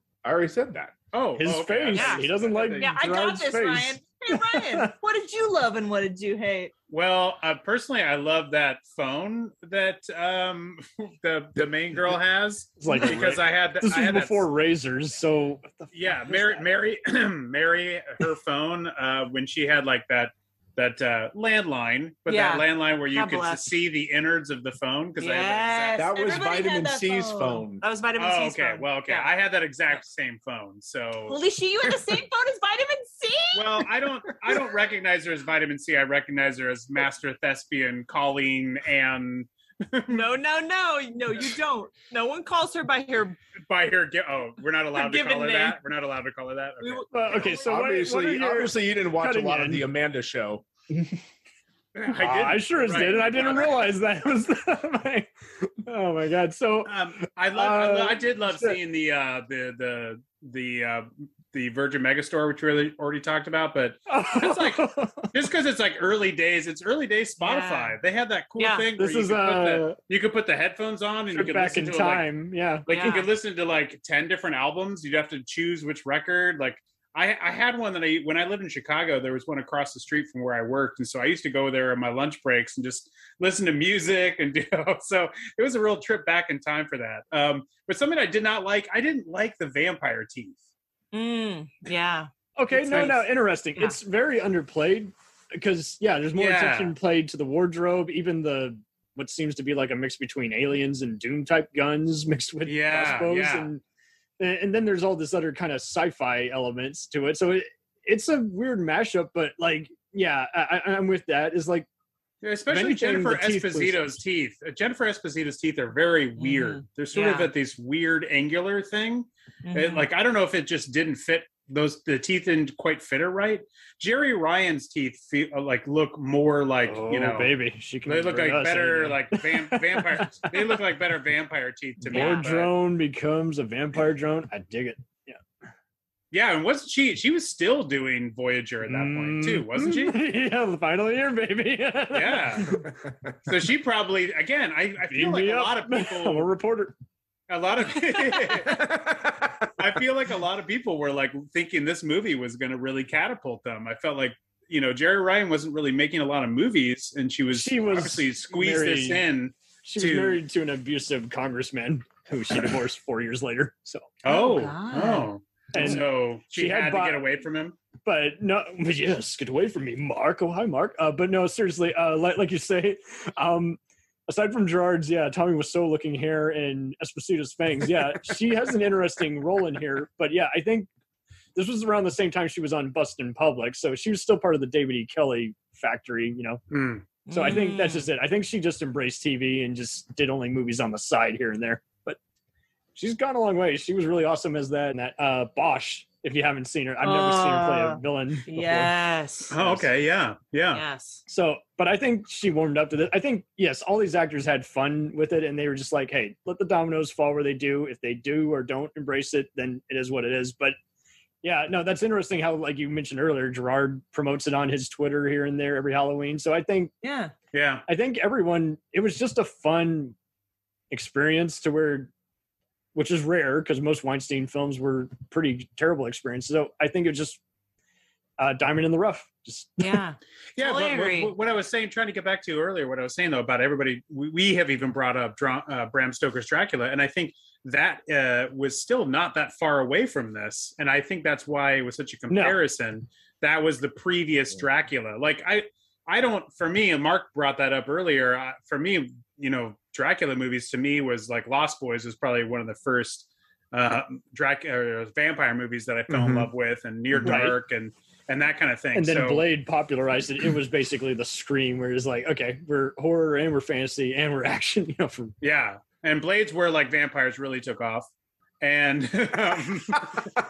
Oh, his face. Yeah. He doesn't like. Yeah, I got this, face. Ryan. Hey, Ryan, what did you love and what did you hate? Well, personally, I love that phone that the main girl has. It's like because I had this was before razors, so yeah, Mary, her phone when she had like that landline, but that landline where you could see the innards of the phone because that was Vitamin C's phone. That was Vitamin C's phone. Well, okay. I had that exact same phone. So holy shit, you had the same phone as Vitamin C? Well, I don't recognize her as Vitamin C. I recognize her as Master Thespian Colleen and No, you don't. No one calls her by her. We're not allowed to call her that. We're not allowed to call her that. Okay. Okay, so obviously, you didn't watch a lot of the Amanda Show. I sure did, and I didn't realize that was oh my god! So I did love seeing the the Virgin Megastore, which we already talked about, but it's like just because it's like early days Spotify. Yeah. They had that cool thing This where is you could put the headphones on and you could back listen in to time. Yeah. you could listen to like 10 different albums. You'd have to choose which record. Like I had one that when I lived in Chicago, there was one across the street from where I worked, and so I used to go there on my lunch breaks and just listen to music and so it was a real trip back in time for that. But something I didn't like the vampire teeth. Yeah. Okay, It's no, nice. interesting. Yeah. It's very underplayed because there's more attention played to the wardrobe, even the what seems to be like a mix between aliens and Doom type guns mixed with crossbows, and then there's all this other kind of sci-fi elements to it. So it's a weird mashup, but like I'm with that. Is like especially anything, Jennifer the teeth Esposito's teeth. Jennifer Esposito's teeth are very weird. They're sort of at this weird angular thing. Like I don't know if it just didn't fit the teeth didn't quite fit her right. Jerry Ryan's teeth look more like baby, she can. They look like better anything. like vampire. They look like better vampire teeth to me. More but- drone becomes a vampire drone. I dig it. Yeah, and wasn't she was still doing Voyager at that point too, wasn't she? Yeah, finally here, baby. Yeah. So she probably again. I feel like a lot of people. I'm a reporter. I feel like a lot of people were like thinking this movie was going to really catapult them. I felt like Jerry Ryan wasn't really making a lot of movies, and she was obviously squeezed this in. She was married to an abusive congressman who she divorced 4 years later. So and so she had to get away from him. But yes, get away from me, Mark. Oh, hi, Mark. But no, seriously, like you say, aside from Gerard's, Tommy Wiseau looking hair and Esposito's fangs, she has an interesting role in here. But I think this was around the same time she was on Bustin' in Public, so she was still part of the David E. Kelly factory, So I think that's just it. I think she just embraced TV and just did only movies on the side here and there. But she's gone a long way. She was really awesome as that. And that Bosch, if you haven't seen her, I've never seen her play a villain before. Yes. Oh, okay. Yeah. Yes. So, but I think she warmed up to this. I think, yes, all these actors had fun with it, and they were just like, hey, let the dominoes fall where they do. If they do or don't embrace it, then it is what it is. But that's interesting how, like you mentioned earlier, Gerard promotes it on his Twitter here and there every Halloween. So I think, I think everyone, it was just a fun experience which is rare because most Weinstein films were pretty terrible experiences. So I think it was just diamond in the rough. Just Totally agree. What I was saying, trying to get back to earlier, what I was saying though about everybody, we have even brought up Bram Stoker's Dracula, and I think that was still not that far away from this, and I think that's why it was such a comparison. No. That was the previous Dracula. Like I don't. For me, and Mark brought that up earlier. For me, Dracula movies to me was like Lost Boys was probably one of the first vampire movies that I fell in love with, and Near Dark and that kind of thing. And then Blade popularized it. It was basically the Scream, where it's like, okay, we're horror and we're fantasy and we're action. And Blade's where like vampires really took off. And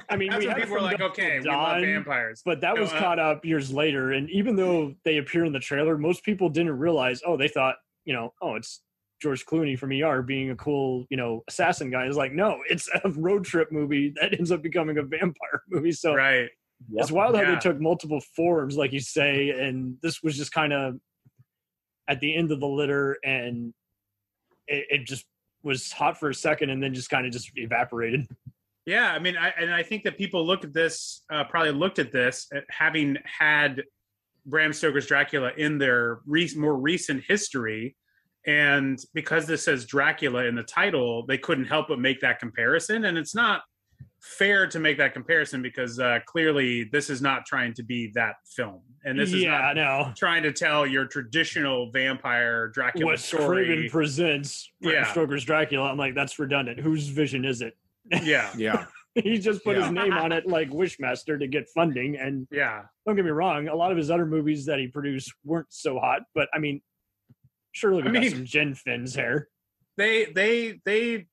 I mean, people were like, okay, we love vampires. But that was caught up years later. And even though they appear in the trailer, most people didn't realize, they thought, it's George Clooney from ER being a cool, assassin guy. It's like, no, it's a road trip movie that ends up becoming a vampire movie. So it's wild how they took multiple forms, like you say, and this was just kind of at the end of the litter, and it just was hot for a second and then just kind of just evaporated. Yeah, I mean, I think that people looked at this, having had Bram Stoker's Dracula in their more recent history, and because this says Dracula in the title, they couldn't help but make that comparison. And it's not fair to make that comparison because clearly this is not trying to be that film, and this is not trying to tell your traditional vampire Dracula story. Craven presents Bram Stoker's Dracula. I'm like, that's redundant. Whose vision is it? Yeah. He just put his name on it like Wishmaster to get funding. And don't get me wrong, a lot of his other movies that he produced weren't so hot, but I mean, surely we got some Jen Finn's hair. They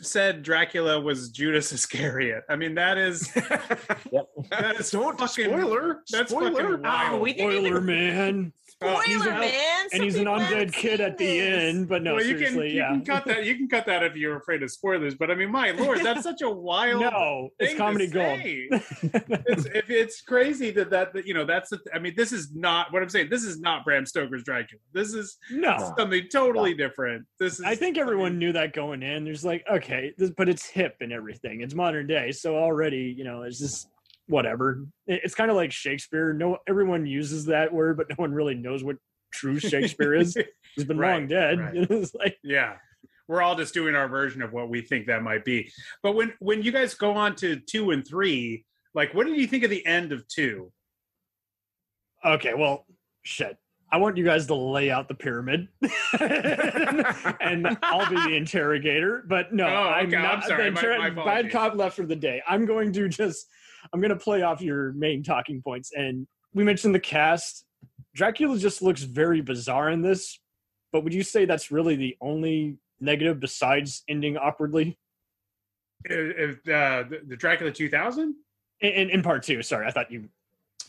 said Dracula was Judas Iscariot. I mean, that is that is don't fucking spoiler. That's spoiler. fucking wild. Spoiler, man. Spoiler, man. And he's an undead kid at the end, but no, well, seriously, you can cut that. You can cut that if you're afraid of spoilers. But I mean, my lord, that's such a wild. No, it's thing comedy to gold. say. It's crazy that you know that's. I mean, this is not what I'm saying. This is not Bram Stoker's Dracula. This is something totally different. This is. I think everyone knew that going in. There's like, okay, but it's hip and everything. It's modern day, so already, it's just whatever. It's kind of like Shakespeare. No, everyone uses that word, but no one really knows what true Shakespeare is. He's been long dead. Right. It's like, yeah, we're all just doing our version of what we think that might be. But when you guys go on to 2 and 3, like, what did you think of the end of 2? Okay, well, shit. I want you guys to lay out the pyramid, and I'll be the interrogator. But no, I'm sorry. My bad cop left for the day. I'm going to play off your main talking points. And we mentioned the cast. Dracula just looks very bizarre in this. But would you say that's really the only negative besides ending awkwardly? The Dracula 2000? In part 2, sorry, I thought you.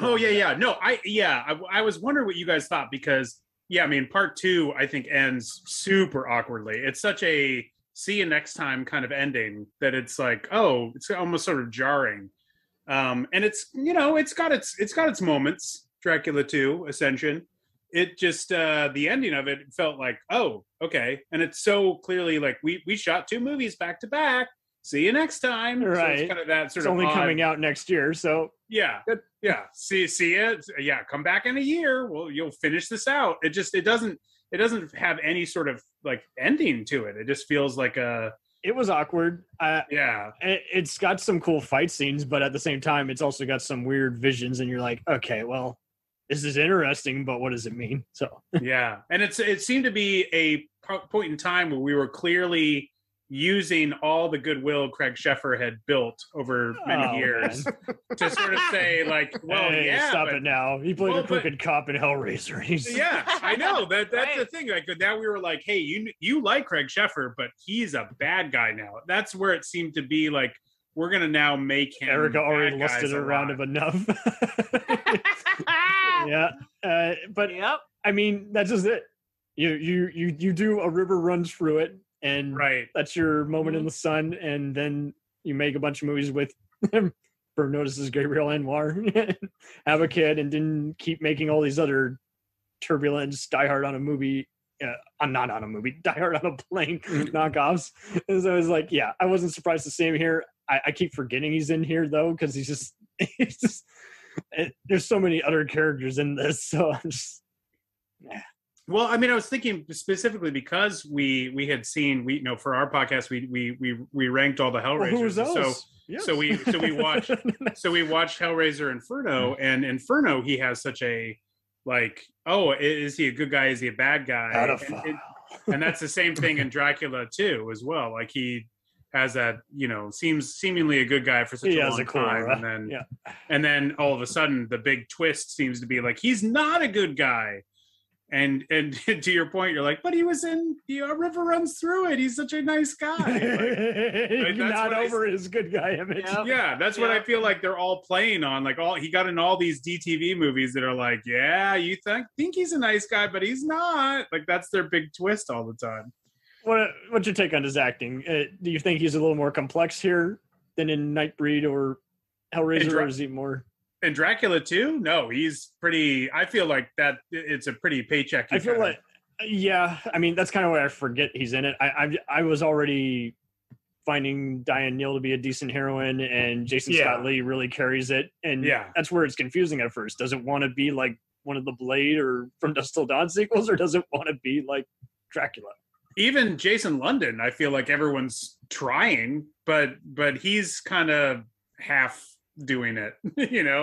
Oh yeah. No, I was wondering what you guys thought because I mean, part 2 I think ends super awkwardly. It's such a see you next time kind of ending that it's like, oh, it's almost sort of jarring. And it's it's got its moments. Dracula 2 Ascension. It just the ending of it felt like, oh, okay, and it's so clearly like we shot 2 movies back to back. See you next time. Right. So it's kind of that sort it's of only odd, coming out next year, so yeah. Good. Yeah. See it. Yeah. Come back in a year. Well, you'll finish this out. It doesn't have any sort of like ending to it. It just feels like it was awkward. Yeah. It's got some cool fight scenes, but at the same time, it's also got some weird visions, and you're like, okay, well, this is interesting, but what does it mean? So yeah. And it seemed to be a point in time where we were clearly using all the goodwill Craig Sheffer had built over many years to sort of say like, well, hey, stop it now. He played a crooked cop in Hellraiser. Yeah, I know that's the thing. Like now we were like, hey, you like Craig Sheffer, but he's a bad guy now. That's where it seemed to be like we're gonna now make him. Erica already listed it around him enough. Yeah, but I mean that's just it. You do A River Runs Through It. And that's your moment in the sun, and then you make a bunch of movies with Burn Notice's Gabriel Anwar, have a kid, and then keep making all these other turbulence, Die Hard on a movie, not on a movie, Die Hard on a plane knockoffs. And so I was like, yeah, I wasn't surprised to see him here. I keep forgetting he's in here though, because he's just there's so many other characters in this, so I'm just Well, I mean, I was thinking specifically because we had seen for our podcast we ranked all the Hellraisers. So we watched Hellraiser Inferno, and Inferno he has such a like, oh, is he a good guy? Is he a bad guy? And that's the same thing in Dracula too as well. Like he has that seems seemingly a good guy for such a long time, and then all of a sudden the big twist seems to be like he's not a good guy. And to your point, you're like, but he was in A River Runs Through It. He's such a nice guy. Like, not over his good guy image. Yeah, that's what I feel like they're all playing on. Like he got in all these DTV movies that are like, yeah, you think he's a nice guy, but he's not. Like that's their big twist all the time. What's your take on his acting? Do you think he's a little more complex here than in Nightbreed or Hellraiser, or is he more? And Dracula too? No, he's pretty. I feel like that it's a pretty paycheck. I feel like, yeah. I mean, that's kind of why I forget he's in it. I was already finding Diane Neal to be a decent heroine, and Jason Scott Lee really carries it. And that's where it's confusing at first. Does it want to be like one of the Blade or From Dusk Till Dawn sequels, or does it want to be like Dracula? Even Jason London, I feel like everyone's trying, but he's kind of half doing it,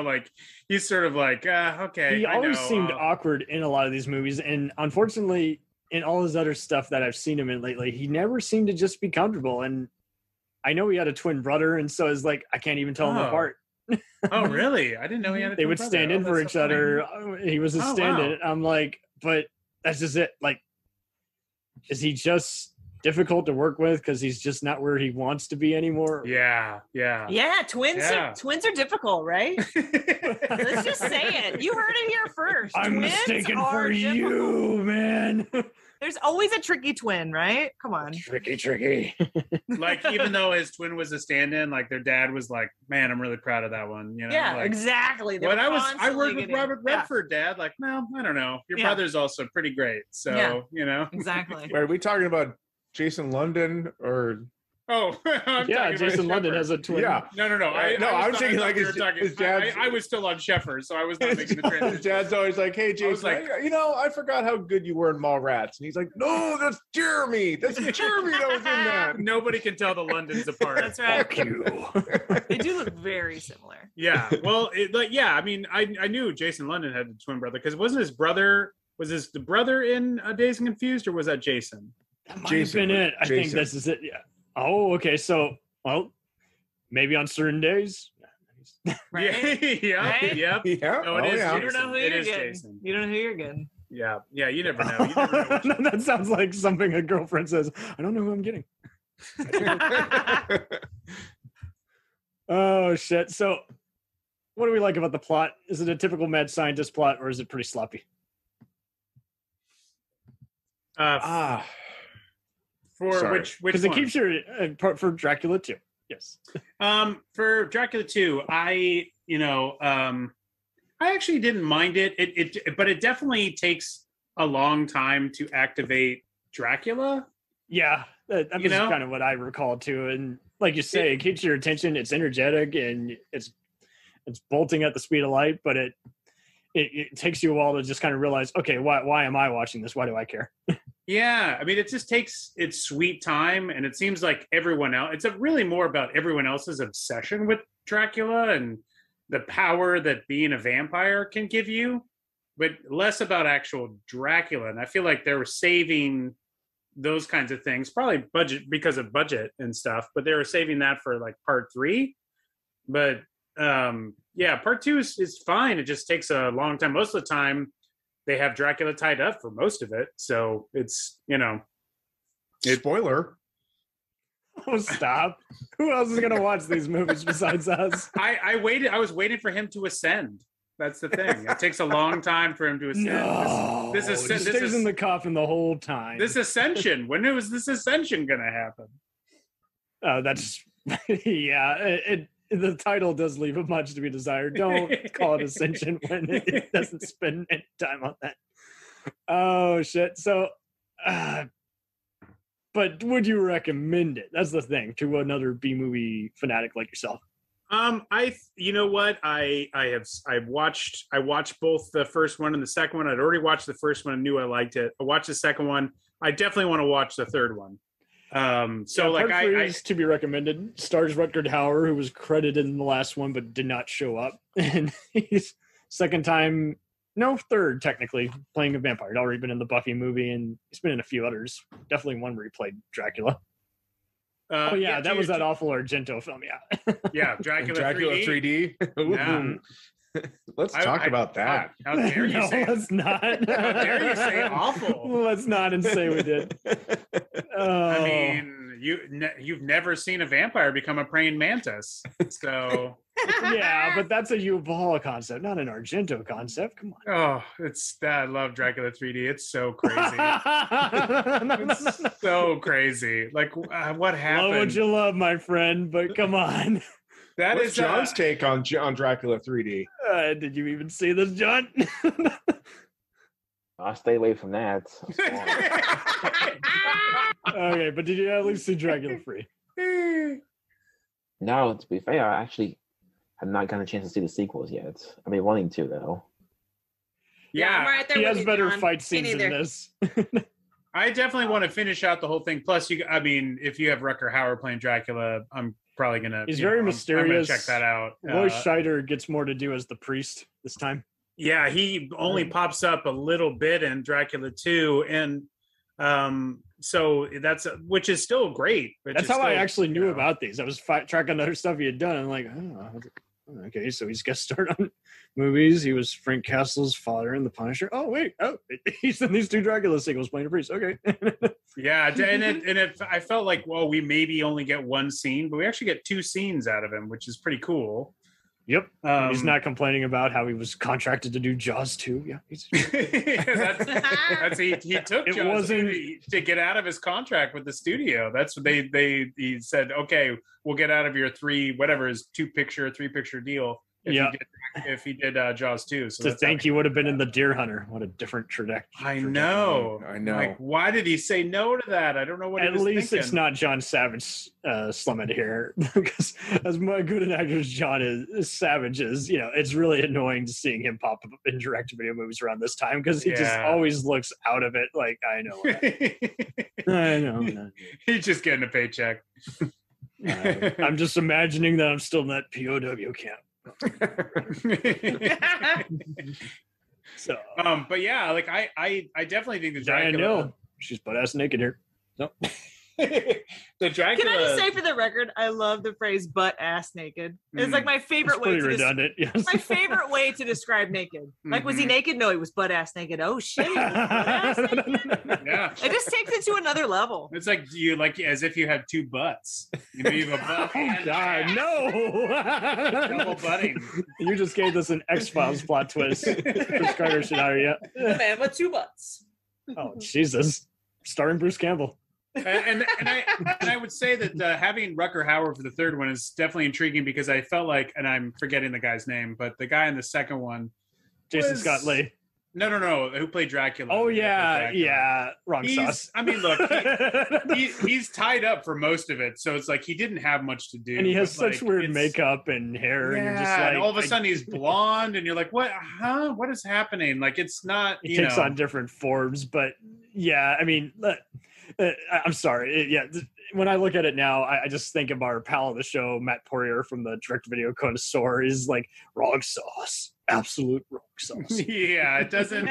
like he's sort of like okay. He always seemed awkward in a lot of these movies, and unfortunately in all his other stuff that I've seen him in lately, he never seemed to just be comfortable. And I know he had a twin brother, and so it's like I can't even tell them apart. Oh really? I didn't know he had a they twin would brother. stand in for each other. He was a stand-in. I'm like, but that's just it. Like, is he just difficult to work with because he's just not where he wants to be anymore. Yeah. Twins are difficult, right? Let's just say it. You heard it here first. I'm Twins mistaken are for difficult. you, man. There's always a tricky twin, right? Come on. Tricky. Like, even though his twin was a stand-in, like their dad was like, "Man, I'm really proud of that one." You know? Yeah, like, exactly. When I worked with Robert Redford, Dad. Like, no, I don't know. Your brother's also pretty great, so you know. Exactly. Are we talking about Jason London or? Oh, I'm yeah, talking Jason about London Shepard. has a twin. Yeah. No. I was thinking like his dad's. I was still on Shepard, so I was not making the transition. His dad's always like, "Hey, Jason, like- I forgot how good you were in Mallrats," and he's like, "No, that's Jeremy. That's Jeremy that was in that." Nobody can tell the Londons apart. That's right. Fuck you. They do look very similar. Yeah. Well, I mean, I knew Jason London had a twin brother because wasn't his brother? Was the brother in Dazed and Confused, or was that Jason? That might Jason, have been it. I think Jason. this is it. Yeah. Oh, okay. So, well, maybe on certain days. Right? Yeah. Right? Yep. Yeah. No, it is yeah. You don't know who It you're is getting. Jason. You don't know who you're getting. Yeah. Yeah. You never know. You never know. That sounds like something a girlfriend says. I don't know who I'm getting. Oh shit. So, what do we like about the plot? Is it a typical mad scientist plot, or is it pretty sloppy? For Sorry. which Because it one? keeps your part for Dracula too. Yes. For Dracula 2, I actually didn't mind it. But it definitely takes a long time to activate Dracula. Yeah, that was kind of what I recall too. And like you say, it keeps your attention. It's energetic and it's bolting at the speed of light, but it takes you a while to just kind of realize, okay, why am I watching this? Why do I care? Yeah, I mean, it just takes its sweet time, and it seems like everyone else. It's really more about everyone else's obsession with Dracula and the power that being a vampire can give you, but less about actual Dracula. And I feel like they were saving those kinds of things, probably because of budget and stuff, but they were saving that for like part 3. But part 2 is fine. It just takes a long time. Most of the time, they have Dracula tied up for most of it, so it's Spoiler. Oh, stop! Who else is gonna watch these movies besides us? I was waiting for him to ascend. That's the thing. It takes a long time for him to ascend. No, this he stays in the coffin the whole time. This ascension. When was this ascension gonna happen? Oh, that's yeah. The title does leave a much to be desired. Don't call it Ascension when it doesn't spend any time on that. Oh shit! So, but would you recommend it? That's the thing to another B movie fanatic like yourself. You know what? I watched both the first one and the second one. I'd already watched the first one and knew I liked it. I watched the second one. I definitely want to watch the third one. Part 3 is to be recommended. Stars Rutger Hauer, who was credited in the last one but did not show up, and he's third technically playing a vampire. He'd already been in the Buffy movie, and he's been in a few others. Definitely one where he played Dracula. That was that awful Argento film. Yeah, Dracula 3D. Yeah. Let's talk about that. How dare you say? Let's not. How dare you say awful? Let's not and say we did. I mean, you've never seen a vampire become a praying mantis, so yeah, but that's a Yuval concept, not an Argento concept. Come on. Oh, I love Dracula 3D. It's so crazy. It's so crazy. Like, what happened? Love what you love, my friend, but come on. That is John's take on Dracula 3D. Did you even see this, John? I'll stay away from that. Okay, but did you at least see Dracula 3? No, to be fair, I actually have not gotten a chance to see the sequels yet. I mean, wanting to, though. Yeah, I'm right there he with has you, better John. fight Me scenes neither. than this. I definitely want to finish out the whole thing. Plus, if you have Rutger Hauer playing Dracula, I'm probably gonna. He's very mysterious. I'm gonna check that out. Roy Scheider gets more to do as the priest this time. Yeah, he only pops up a little bit in Dracula 2, and so which is still great. That's how I actually knew about these. I was tracking other stuff he had done. I'm like, oh, Okay, so he's guest starred on movies. He was Frank Castle's father in The Punisher. Oh wait, he's in these 2 Dracula sequels playing a priest. Okay. Yeah, I felt like, well, we maybe only get 1 scene, but we actually get 2 scenes out of him, which is pretty cool. Yep. He's not complaining about how he was contracted to do Jaws 2. Yeah. He took It Jaws wasn't- to get out of his contract with the studio. That's what he said, okay, we'll get out of your 3 picture deal if he did Jaws 2. So To think he would have been in The Deer Hunter. What a different trajectory. I know. Like, why did he say no to that? I don't know what he was At least thinking. it's not John Savage slumming here, because as good an actor as John is Savage is, it's really annoying to seeing him pop up in direct-to-video movies around this time, because he just always looks out of it. Like, I know. I know. He's just getting a paycheck. I'm just imagining that I'm still in that POW camp. So, but yeah, like I definitely think the Diane Dracula. Hill, she's butt ass naked here. So. The Dracula. Can I just say, for the record, I love the phrase "butt ass naked." It's like my favorite It's way. pretty redundant. Yes. My favorite way to describe naked. Like, was he naked? No, he was butt ass naked. Oh shit! He was butt-ass naked. Yeah. It just takes it to another level. It's like as if you had 2 butts. You have a butt. Oh God, no! Double butting. You just gave us an X-Files plot twist. Chris Carter should hire you. The man with 2 butts. Oh Jesus! Starring Bruce Campbell. And I would say that having Rutger Hauer for the 3rd one is definitely intriguing, because I felt like, and I'm forgetting the guy's name, but the guy in the 2nd one, Jason Scott Lee. No, who played Dracula? Oh yeah, wrong sauce. I mean, look, he's tied up for most of it, so it's like he didn't have much to do. And he has but, such like, weird it's- makeup and hair, and you're just Yeah, like, and all of a sudden he's blonde, and you're like, what? Huh? What is happening? Like, it's not. he takes on different forms, but yeah, I mean, I'm sorry. When I look at it now, I just think of our pal of the show, Matt Poirier from the direct-to-video connoisseur, is like wrong sauce, absolute wrong sauce. Yeah, it doesn't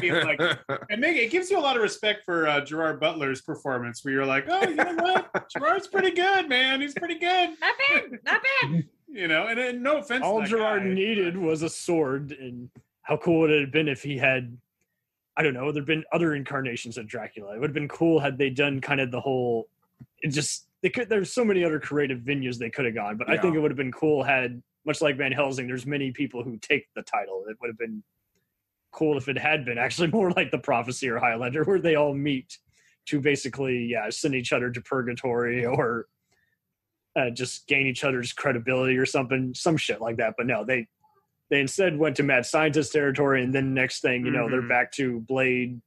feel like it gives you a lot of respect for Gerard Butler's performance, where you're like, oh, you know what, Gerard's pretty good, man. He's pretty good. Not bad. And no offense. All to that Gerard guy, needed was a sword, and how cool would it have been if he had, I don't know, there'd been other incarnations of Dracula. It would have been cool had they done kind of the whole, there's so many other creative venues they could have gone, but I think it would have been cool had, much like Van Helsing, there's many people who take the title. It would have been cool if it had been actually more like The Prophecy or Highlander, where they all meet to basically, send each other to purgatory or just gain each other's credibility or something, some shit like that. But no, they instead went to mad scientist territory, and then next thing you know, they're back to Blade,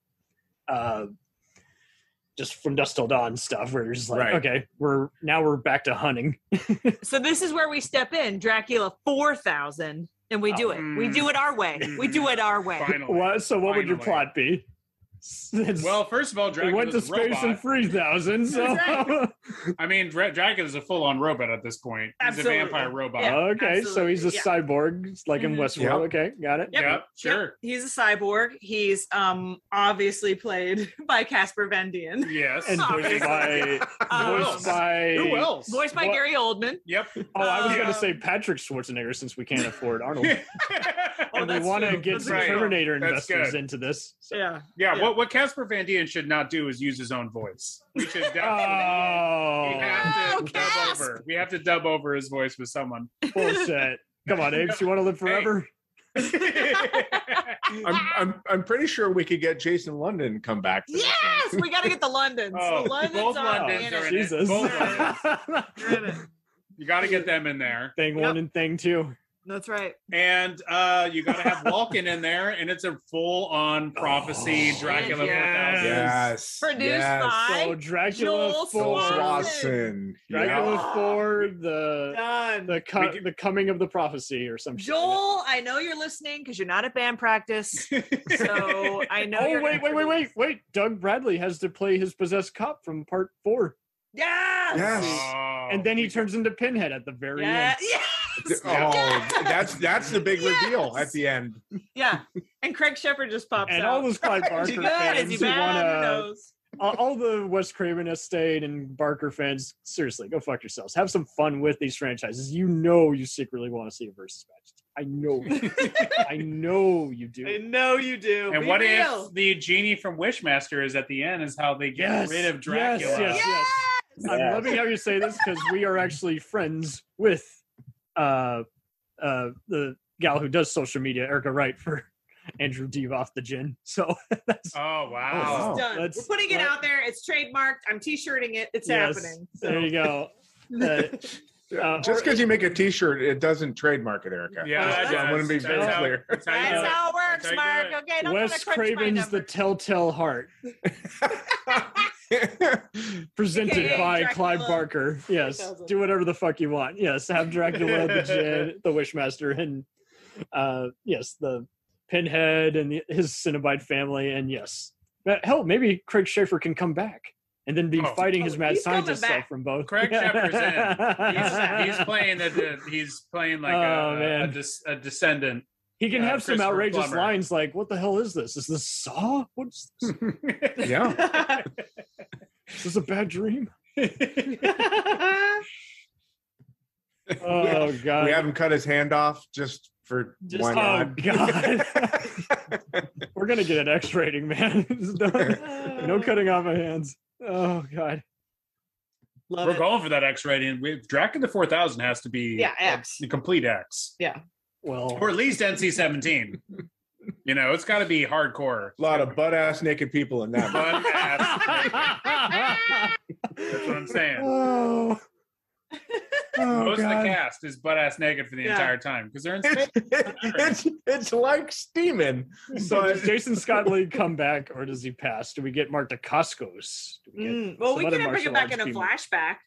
just From Dusk Till Dawn stuff, where you're just like, okay, we're back to hunting. So this is where we step in, Dracula 4000, and we do it. We do it our way. We do it our way. Finally. What would your plot be? Well, first of all, It Dracula's went to a space robot. in 3000, so I mean, Dracula's a full-on robot at this point. He's Absolutely. a vampire robot. Yeah. okay, so he's a Absolutely, cyborg, like in Westworld. Okay, got it. Yep. Yep, sure. Yep. He's a cyborg. He's obviously played by Casper Van Dien. Yes. And voiced by Who else? Voiced by What? Gary Oldman. Yep. Oh, I was Yeah. going to say Patrick Schwarzenegger, since we can't afford Arnold. And we that's want to true. get That's some right. Terminator That's investors good. into this. So. Yeah. Yeah, what Casper Van Dien should not do is use his own voice. We should definitely Oh, we have to dub Casp! over. We have to dub over his voice with someone. bullshit. Come on, Apes, you want to live forever? I'm pretty sure we could get Jason London to come back. For this Yes, one. we got to get the Londons. Oh, the Londons both are Londons in are it. in it. Jesus. Both They're in it. You got to get them in there. Thing one and thing two. That's right. And you got to have Walken in there, and it's a full-on prophecy Dracula 4000. Yes. Produced yes. by So Dracula Joel 4. Joel Swanson. Swanson. Dracula Yeah. 4, the Done. the coming of the prophecy or some shit. Joel, I know you're listening because you're not at band practice. So I know Oh, you're wait. Doug Bradley has to play his possessed cop from part 4. Yes. Yes. Oh, And then he turns into Pinhead at the very Yeah. end. Yes. Oh, that's the big reveal at the end. Yeah. And Craig Shepard just pops And out. all those Clive Is Barker he good? Is fans he who bad? Who want knows? all the Wes Craven estate and Barker fans, seriously, go fuck yourselves. Have some fun with these franchises. You secretly want to see a versus match. I know. I know you do. I know you do. And Be what real. if the genie from Wishmaster is at the end is how they get rid of Dracula? Yes. I'm loving how you say this because we are actually friends with the gal who does social media, Erica Wright, for Andrew Devoff the Gin. So that's wow. It's done. We're putting it out there. It's trademarked. I'm t-shirting it. It's happening. So. There you go. Just because you make a T-shirt, it doesn't trademark it, Erica. Yeah, I want to be very clear. That's how it works, Mark. Okay, don't Wes Craven's The Telltale Heart. Presented AKA by Dracula Clive Barker. Yes. 3000. Do whatever the fuck you want. Yes. Have Dracula, the Gin, the Wishmaster, and yes, the Pinhead and his Cenobite family. And yes. Hell, maybe Craig Schaefer can come back and then be fighting his mad he's coming scientist back. self from both. Craig Shepard's in. He's playing like a descendant. He can have some Christopher outrageous Plummer. lines like, "What the hell is this? Is this Saw? What's this? Yeah. Is this a bad dream?" Oh God! We haven't cut his hand off just for why not? God! We're gonna get an X rating, man. No cutting off my hands. Oh God! We're going for that X rating. Dracula 4000 has to be X. the complete X. Yeah. Well, or at least NC-17. It's got to be hardcore. A lot of butt-ass naked people in that. That's what I'm saying. Oh. Most God. of the cast is butt-ass naked for the entire time because they're in space. It's like steaming. So does Jason Scott Lee come back, or does he pass? Do we get Mark Dacascos? Well, we can bring it back in a flashback.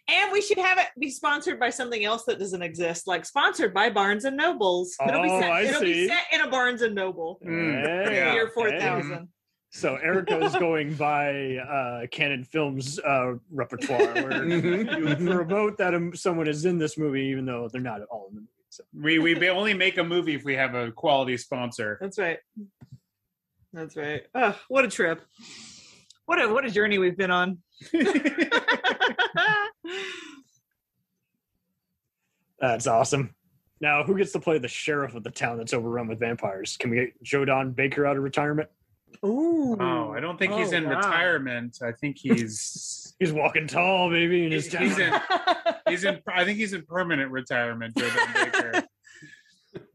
And we should have it be sponsored by something else that doesn't exist, like sponsored by Barnes and Nobles. It'll be set in a Barnes and Noble. Year 4000. So Erica is going by Canon Films repertoire, where you promote that someone is in this movie, even though they're not at all in the movie. So. We only make a movie if we have a quality sponsor. That's right. That's right. Oh, what a trip! What a journey we've been on. That's awesome. Now, who gets to play the sheriff of the town that's overrun with vampires? Can we get Joe Don Baker out of retirement? Ooh. Oh, I don't think he's in retirement. I think he's walking tall, baby, in his town. I think he's in permanent retirement, Joe Don Baker.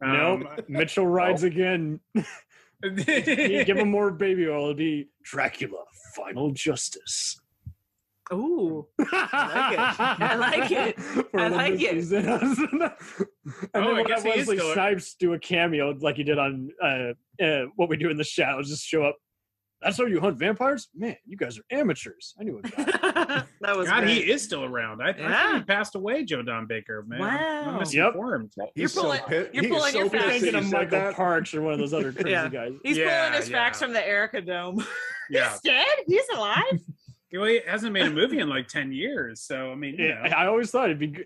Nope. Mitchell rides again. Give him more baby oil. It'll be Dracula, Final Justice. Ooh, I like it. I like it. And then I guess Wesley Snipes do a cameo like he did on What We Do in the Shadows. Just show up. That's how you hunt vampires? Man, you guys are amateurs. I knew it. That was God, great. he is still around. I think he passed away, Joe Don Baker, man. Wow. I'm misinformed. You're pulling your facts. Thinking of Michael Parks or one of those other crazy guys. He's pulling his facts from the Erica Dome. Yeah. He's dead? He's alive? Well, he hasn't made a movie in like 10 years, so I mean, I always thought it'd be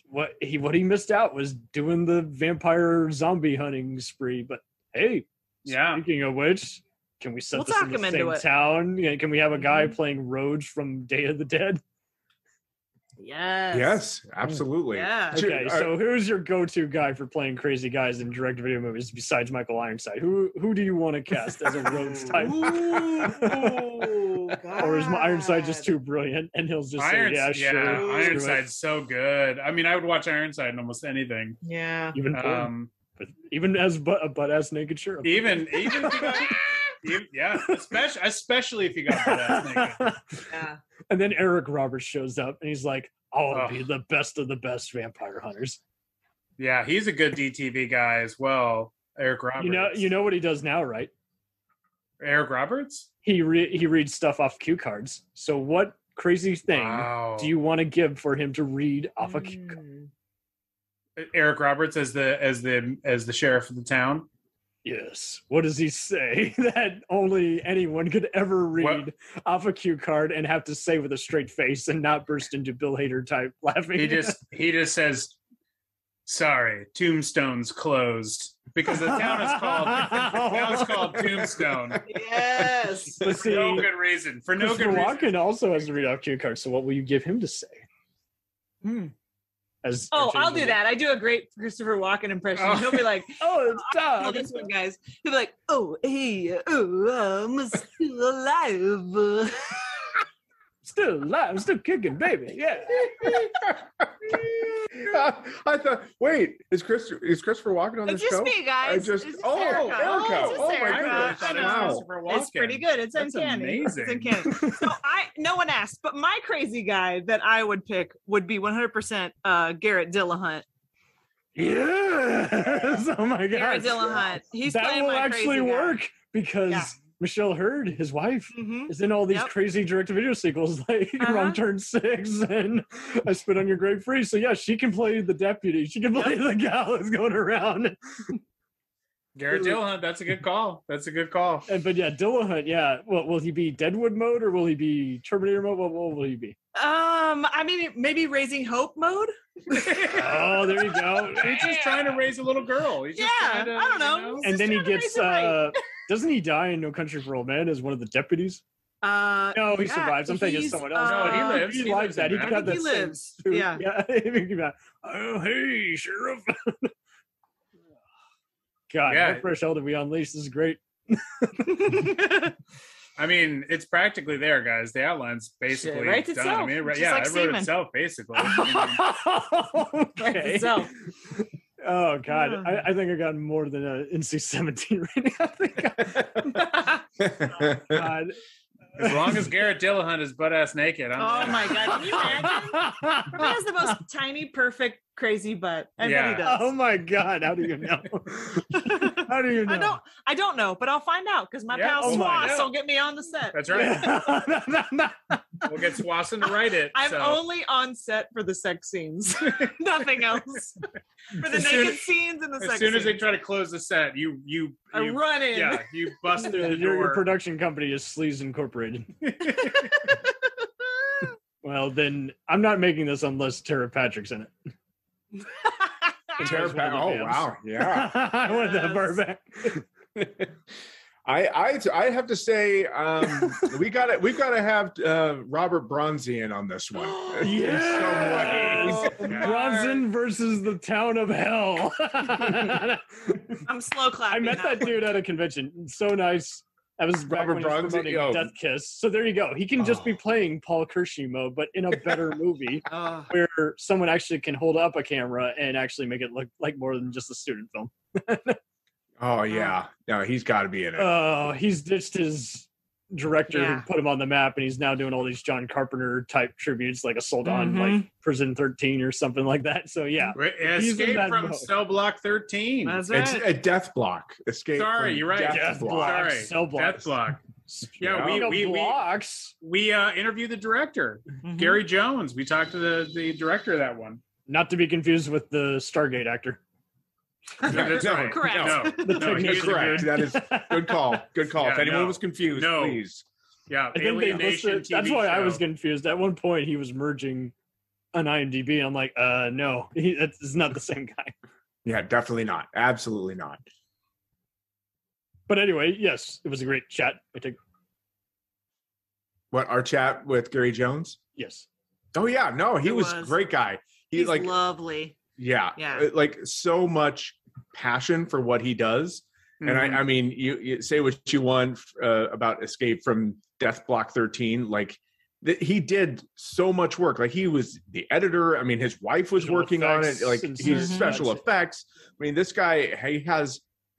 what he missed out was doing the vampire zombie hunting spree. But hey, speaking of which, can we set this in the same town? Can we have a guy playing Rhodes from Day of the Dead? Yes, absolutely. Yeah. Okay, so who's your go-to guy for playing crazy guys in direct-to-video movies besides Michael Ironside? Who do you want to cast as a Rhodes type? Or is Ironside just too brilliant and he'll just say, "Yeah, sure." Ironside's so good. I mean, I would watch Ironside in almost anything. Yeah. Even as a butt-ass naked shirt. Even if you got, especially if you got butt-ass naked. Yeah. And then Eric Roberts shows up and he's like, "I'll be the best of the best vampire hunters." Yeah, he's a good DTV guy as well. Eric Roberts. You know what he does now, right? Eric Roberts? He reads stuff off cue cards. So what crazy thing do you want to give for him to read off a cue card? Eric Roberts as the sheriff of the town? Yes. What does he say that only anyone could ever read off a cue card and have to say with a straight face and not burst into Bill Hader type laughing? He just says, "Sorry, Tombstone's closed," because the town is called That was called Tombstone. Yes. Let's For see. no good reason. For no Christopher good reason. Walken also has to read off cue cards. So what will you give him to say? As I'll do that. I do a great Christopher Walken impression. Oh. He'll be like, Oh, it's "Oh, Doug. this one, guys." He'll be like, "Oh, hey, I'm still alive." Still alive. I'm still kicking, baby. Yeah. I thought, wait, is Christopher Walken on It's this just show? me, guys. I just, It's just oh, Erica. Erica. It's just Oh, my Erica. goodness. I know. Wow. Christopher Walken. It's pretty good. It's That's uncanny. It's amazing. uncanny. So no one asked, but my crazy guy that I would pick would be 100% Garrett Dillahunt. Yes. Oh my Garrett god. Dillahunt. He's That playing will my actually crazy guy. work because Yeah. Michelle Hurd, his wife, Mhm. is in all these Yep. crazy direct-to-video sequels like Uh-huh. Wrong Turn 6 and I Spit on Your Grave Free. So yeah, she can play the deputy. She can play the gal who's going around. Garrett Dillahunt, that's a good call. That's a good call. But yeah, Dillahunt, yeah. Well, will he be Deadwood mode or will he be Terminator mode? What will he be? I mean, maybe Raising Hope mode. Oh, there you go. He's just trying to raise a little girl. He's just Yeah, trying to, I don't know. you know. And then he Just trying to gets raise it right. doesn't he die in No Country for Old Men as one of the deputies? No, he yeah, survives. I'm thinking it's he's, someone else. No, he lives. He He likes lives that. in He that. got I that think he same lives. suit. Yeah. Yeah. Oh, hey, sheriff. God, Yeah. what fresh hell did we unleash? This is great. I mean, it's practically there, guys. The outline's basically Shit, writes done. itself. I mean, Just yeah, like it wrote semen. itself basically. I Okay. itself. Oh God, Yeah. I think I got more than an NC-17 rating. I think. God. mean, as long as Garrett Dillahunt is butt ass naked, I'm Oh my god, can you imagine? He has the most tiny, perfect, crazy butt. I bet he does. Oh my God, how do you know? How do you know? I don't know, but I'll find out because my Yeah, pal oh my Swass God. will get me on the set. That's right. We'll get Swanson to write it. I'm so. only on set for the sex scenes, nothing else. For the As soon- naked scenes and the sex As soon as they scenes. try to close the set, you I run in. yeah, you bust through the your door. production company is Sleaze Incorporated. Well, then I'm not making this unless Tara Patrick's in it. Tara One of the Oh bands. wow, yeah. I want that Yes. Burbank. I have to say, we've got to have Robert Bronzy in on this one. Yes. In some ways. Bronson versus the town of hell. I'm slow clapping. I met that dude at a convention. So nice. That was back Robert when he was Bronzy? promoting Oh. Death Kiss. So there you go. He can just be playing Paul Kershimo, but in a better movie Oh, where someone actually can hold up a camera and actually make it look like more than just a student film. Oh yeah, no, he's got to be in it. Oh, he's ditched his director Yeah. who put him on the map, and he's now doing all these John Carpenter type tributes, like Assault on Mhm. like Prison 13 or something like that. So yeah, He's in Escape that from mode. Cell Block 13. that's It's right. a Death Block. Escape. Sorry, from you're right. Death Death Block. Block. Sorry, Cell Block. Death Block. Yeah, Speaking of we blocks. interviewed the director, Mhm. Gary Jones. We talked to the director of that one. Not to be confused with the Stargate actor. No, that's No, right. correct. No, The no, technician. he's Correct. That is good call. Good call. Yeah, if anyone no. was confused, No. please. Yeah, I think they Alien Nation listed, that's TV why I show. was confused. At one point, he was merging an IMDb. I'm like, no, that's not the same guy. Yeah, definitely not. Absolutely not. But anyway, yes, it was a great chat. I think What, our chat with Gary Jones? yes. Oh yeah, no, he It was a was. great guy. He He's like lovely. yeah, Yeah. like so much passion for what he does. And Mhm. I mean, you say what you want about Escape from Death Block 13. Like he did so much work. Like he was the editor. I mean, his wife was Visual working on it. effects Like and he's Mhm. special effects. I mean, this guy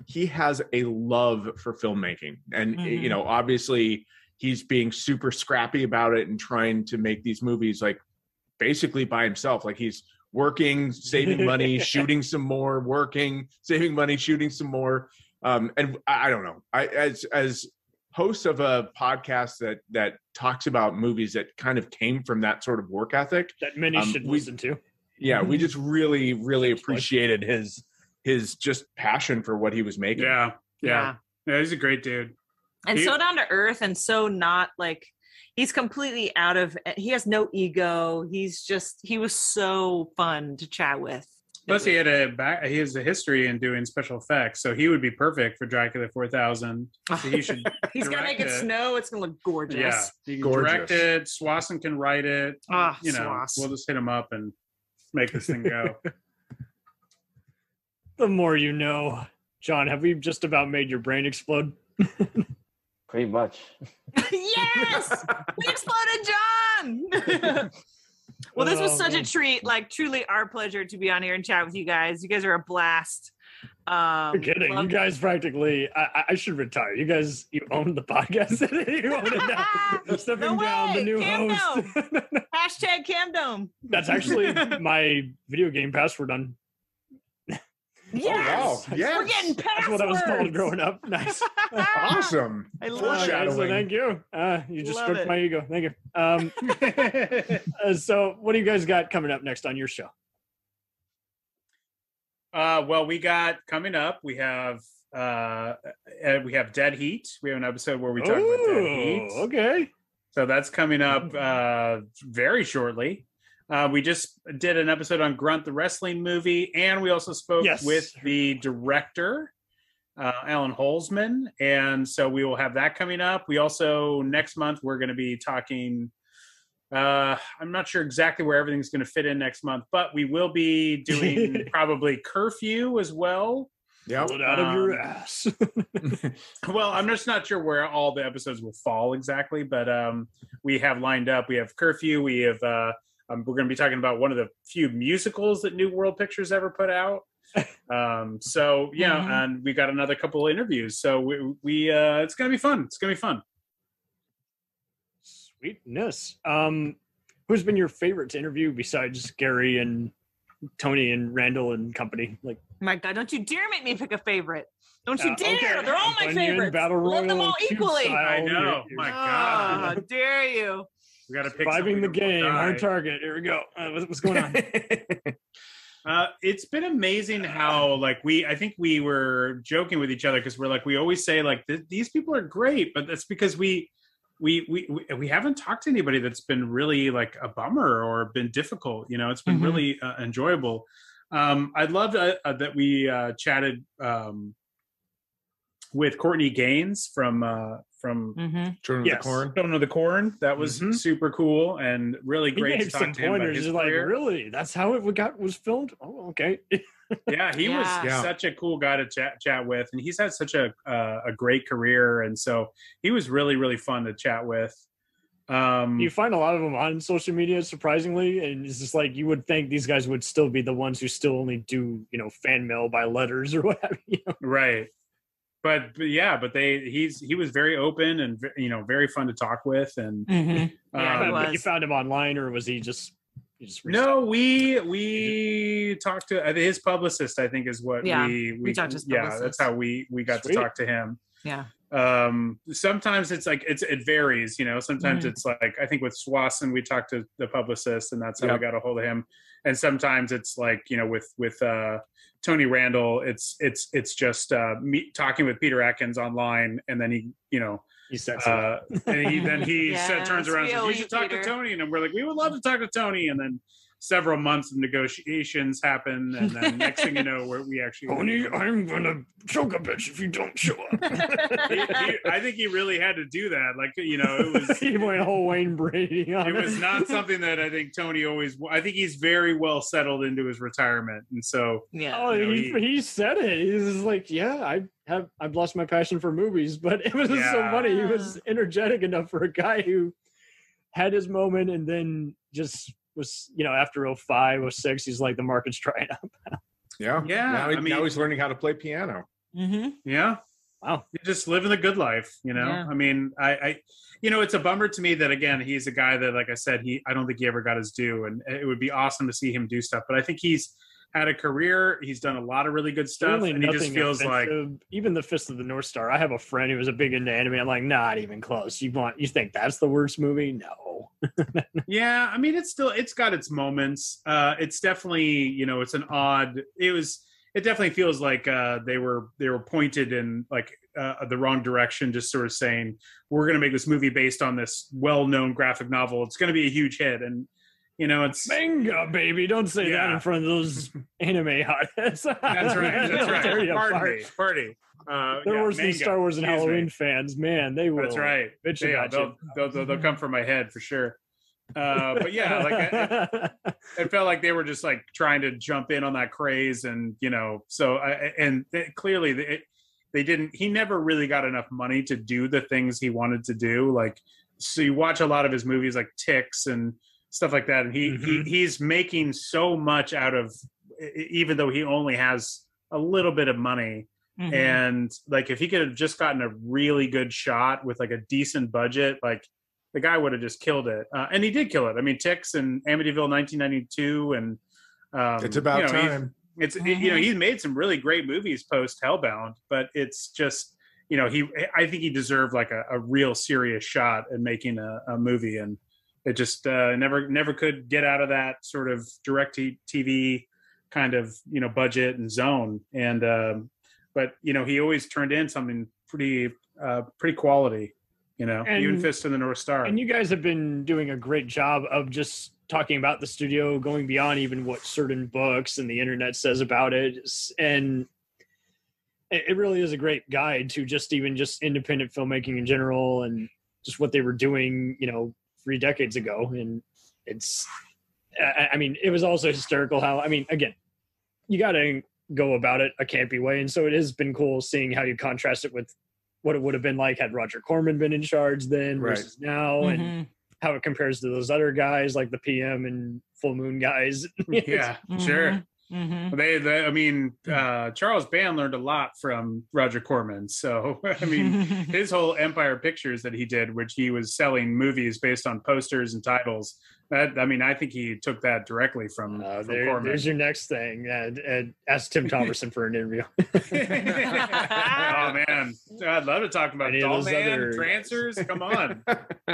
he has a love for filmmaking, and Mhm. you know, obviously, he's being super scrappy about it and trying to make these movies like basically by himself. Like he's working, saving money, shooting some more, working, saving money, shooting some more. And I don't know. As host of a podcast that talks about movies that kind of came from that sort of work ethic, That many should we- listen to. yeah, we just really, really Thanks, bud. appreciated his just passion for what he was making. Yeah, he's a great dude. And He- so down to earth and so not like he's completely he has no ego. He was so fun to chat with. Plus, he has a history in doing special effects, so he would be perfect for Dracula 4000. So he should. He's gonna make it snow. It's gonna look gorgeous. Yeah, he can Gorgeous. direct it. Swanson can write it. You know, Swass. we'll just hit him up and make this thing go. The more you know. John, have we just about made your brain explode? Pretty much. Yes, we exploded, John. Well, this was such a treat. Like, truly our pleasure to be on here and chat with you guys. You guys are a blast. You're kidding. You guys practically, I should retire. You guys, you own the podcast. You own it now. You're stepping down, the new host. Hashtag Camdome. That's actually my video game password on. Yes. Oh, wow. Yes. We're getting passwords. That's what I was called growing up. Nice. Awesome. I love So Foreshadowing. thank you. You just Love stroked it. my ego. Thank you. So what do you guys got coming up next on your show? Well, we got coming up. We have Dead Heat. We have an episode where we talk about Dead Heat. Okay. So that's coming up very shortly. We just did an episode on Grunt the Wrestling Movie, and we also spoke with the director, Alan Holzman, and so we will have that coming up. We also, next month, we're going to be talking, I'm not sure exactly where everything's going to fit in next month, but we will be doing probably Curfew as well. Yeah. Pull it out of your ass. Well, I'm just not sure where all the episodes will fall exactly, but we have lined up. We have Curfew. We have... we're going to be talking about one of the few musicals that New World Pictures ever put out. So yeah, and we got another couple of interviews. So we it's going to be fun. It's going to be fun. Sweetness. Who's been your favorite to interview besides Gary and Tony and Randall and company? Like, My God, don't you dare make me pick a favorite. Don't you dare. okay. They're all my Onion, favorites. Battle Love them Royal, all cute equally. style. I know. You're My How God. dare you? We got to pick surviving the something game. that will Hard die. target. Here we go. What's going on? It's been amazing how, like, I think we were joking with each other because we're like, we always say like these people are great, but that's because we haven't talked to anybody that's been really like a bummer or been difficult. You know, it's been really enjoyable. I'd love that we chatted with Courtney Gaines from Children of the Corn. Children of the Corn. That was super cool and really He great to gave talk some to him about pointers. his He's like, career. really? That's how it was filmed? Oh, okay. Yeah, he was such a cool guy to chat with, and he's had such a great career, and so he was really, really fun to chat with. You find a lot of them on social media, surprisingly, and it's just like you would think these guys would still be the ones who still only do, fan mail by letters or whatever. Right. But he was very open and very fun to talk with, and But you found him online, or was he just? No, we talked to his publicist. I think is what we talked to his publicist. That's how we got to talk to him. Yeah. Sometimes it's like it varies. Sometimes it's like I think with Swanson we talked to the publicist, and that's how we got a hold of him. And sometimes it's like with Tony Randall, it's just me talking with Peter Atkins online, and then he says and he turns around and says, "You should talk Peter. to Tony," and we're like, "We would love to talk to Tony," and then several months of negotiations happen, and then next thing you know, we actually. Tony, I'm gonna choke a bitch if you don't show up. I think he really had to do that. Like it was. He went whole Wayne Brady on It was not something that I think Tony always. I think he's very well settled into his retirement, and so Oh, he said it. He was like, "Yeah, I've lost my passion for movies," but it was just so funny. He was energetic enough for a guy who had his moment, and then just was after 05, 06, he's like, the market's drying up. Yeah. Now he's learning how to play piano. Yeah. Wow. You're just living the good life, Yeah. I mean, I it's a bummer to me that, again, he's a guy that, like I said, I don't think he ever got his due, and it would be awesome to see him do stuff. But I think he's had a career. He's done a lot of really good stuff, Certainly and he just nothing feels like offensive. Even the Fist of the North Star. I have a friend who was a big into anime. I'm like, not even close. You think that's the worst movie? No. Yeah, I mean, it's got its moments. It's definitely, it's an odd. It definitely feels like they were pointed in like the wrong direction, just sort of saying we're going to make this movie based on this well-known graphic novel. It's going to be a huge hit, and It's manga, baby. Don't say that in front of those anime hotheads. That's right. That's right. Pardon me. They're worse than Star Wars and Halloween fans, man. They will. That's right. Bitch about they'll come for my head for sure. But yeah, like it felt like they were just like trying to jump in on that craze, and clearly they didn't. He never really got enough money to do the things he wanted to do. Like, so you watch a lot of his movies, like Ticks and stuff like that, and he's making so much out of, even though he only has a little bit of money. And like, if he could have just gotten a really good shot with like a decent budget, like the guy would have just killed it. And he did kill it. I mean, Ticks and Amityville 1992, and it's about time. He's made some really great movies post Hellbound, but it's just, I think he deserved like a real serious shot at making a movie, and it just never could get out of that sort of direct TV kind of budget and zone. And but he always turned in something pretty quality, even Fist of the North Star. And you guys have been doing a great job of just talking about the studio, going beyond even what certain books and the internet says about it. And it really is a great guide to just independent filmmaking in general, and just what they were doing, 3 decades ago. And it's, it was also hysterical how, again, you got to go about it a campy way. And so it has been cool seeing how you contrast it with what it would have been like had Roger Corman been in charge then versus now, and how it compares to those other guys like the PM and Full Moon guys. Yeah, sure. Charles Band learned a lot from Roger Corman. So, his whole Empire Pictures that he did, which he was selling movies based on posters and titles. I think he took that directly from Corman. There's your next thing. Ask Tim Thomerson for an interview. Oh, man. I'd love to talk about Doll Man, Trancers. Come on.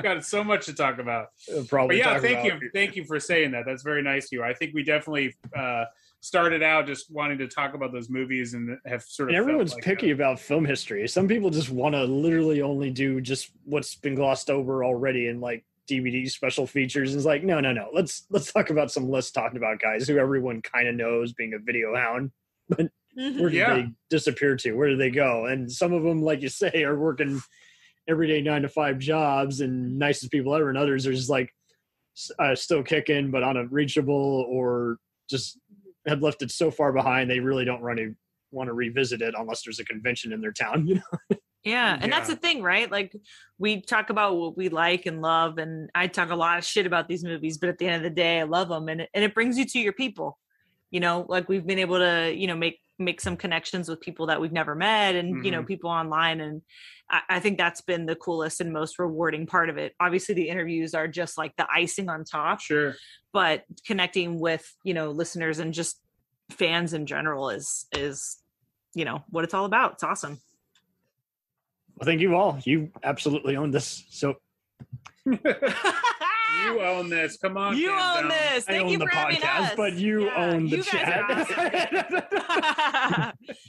Got so much to talk about. Thank you for saying that. That's very nice of you. I think we definitely started out just wanting to talk about those movies, and have sort of everyone's picky about film history. Some people just want to literally only do just what's been glossed over already in like DVD special features. And it's like, no. Let's talk about some less talked about guys who everyone kind of knows, being a video hound. But where did they disappear to? Where did they go? And some of them, like you say, are working everyday 9-to-5 jobs and nicest people ever. And others are just like still kicking, but unreachable, or just have left it so far behind they really don't want to revisit it unless there's a convention in their town. Yeah, and that's the thing, right? Like, we talk about what we like and love, and I talk a lot of shit about these movies, but at the end of the day, I love them, and it brings you to your people. Like, we've been able to make some connections with people that we've never met, and people online, and I think that's been the coolest and most rewarding part of it. Obviously, the interviews are just like the icing on top. Sure. But connecting with listeners and just fans in general is what it's all about. It's awesome. Well, thank you all. You absolutely own this. So you own this. Come on. You own this. Thank you for having us. But you own the chat.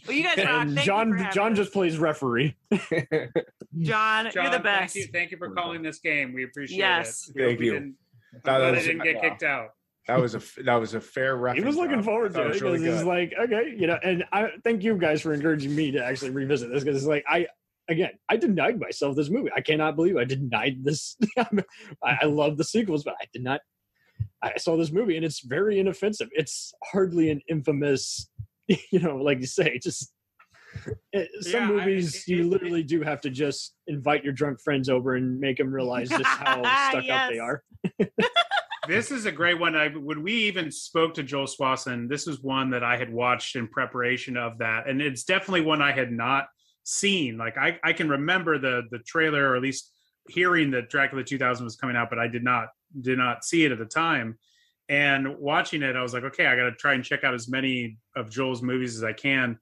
Well, you guys rock. And John just plays referee. John, you're the best. Thank you for calling this game. We appreciate it. Thank you. I'm glad I didn't get kicked out. That was a fair reference. He was looking forward to it because really he's like, okay, and I thank you guys for encouraging me to actually revisit this, because it's like I denied myself this movie. I cannot believe I denied this. I love the sequels, but I did not. I saw this movie, and it's very inoffensive. It's hardly an infamous, like you say, just some movies you literally do have to just invite your drunk friends over and make them realize just how stuck up they are. This is a great one. When we even spoke to Joel Swanson, this was one that I had watched in preparation of that, and it's definitely one I had not seen. Like, I can remember the trailer, or at least hearing that Dracula 2000 was coming out, but I did not see it at the time. And watching it, I was like, okay, I got to try and check out as many of Joel's movies as I can.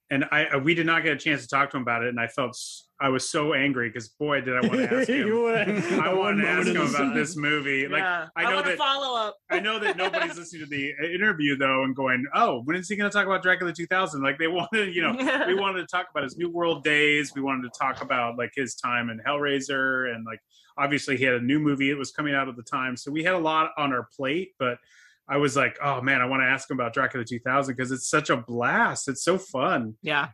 And we did not get a chance to talk to him about it, and I was so angry because, boy, did I want to ask him. I wanted to ask him about this movie. Like, I want to follow up. I know that nobody's listening to the interview though and going, "Oh, when is he going to talk about Dracula 2000?" Like, they wanted, we wanted to talk about his New World days. We wanted to talk about like his time in Hellraiser and like obviously he had a new movie that was coming out at the time. So we had a lot on our plate, but I was like, oh man, I want to ask him about Dracula 2000 because it's such a blast. It's so fun. Yeah.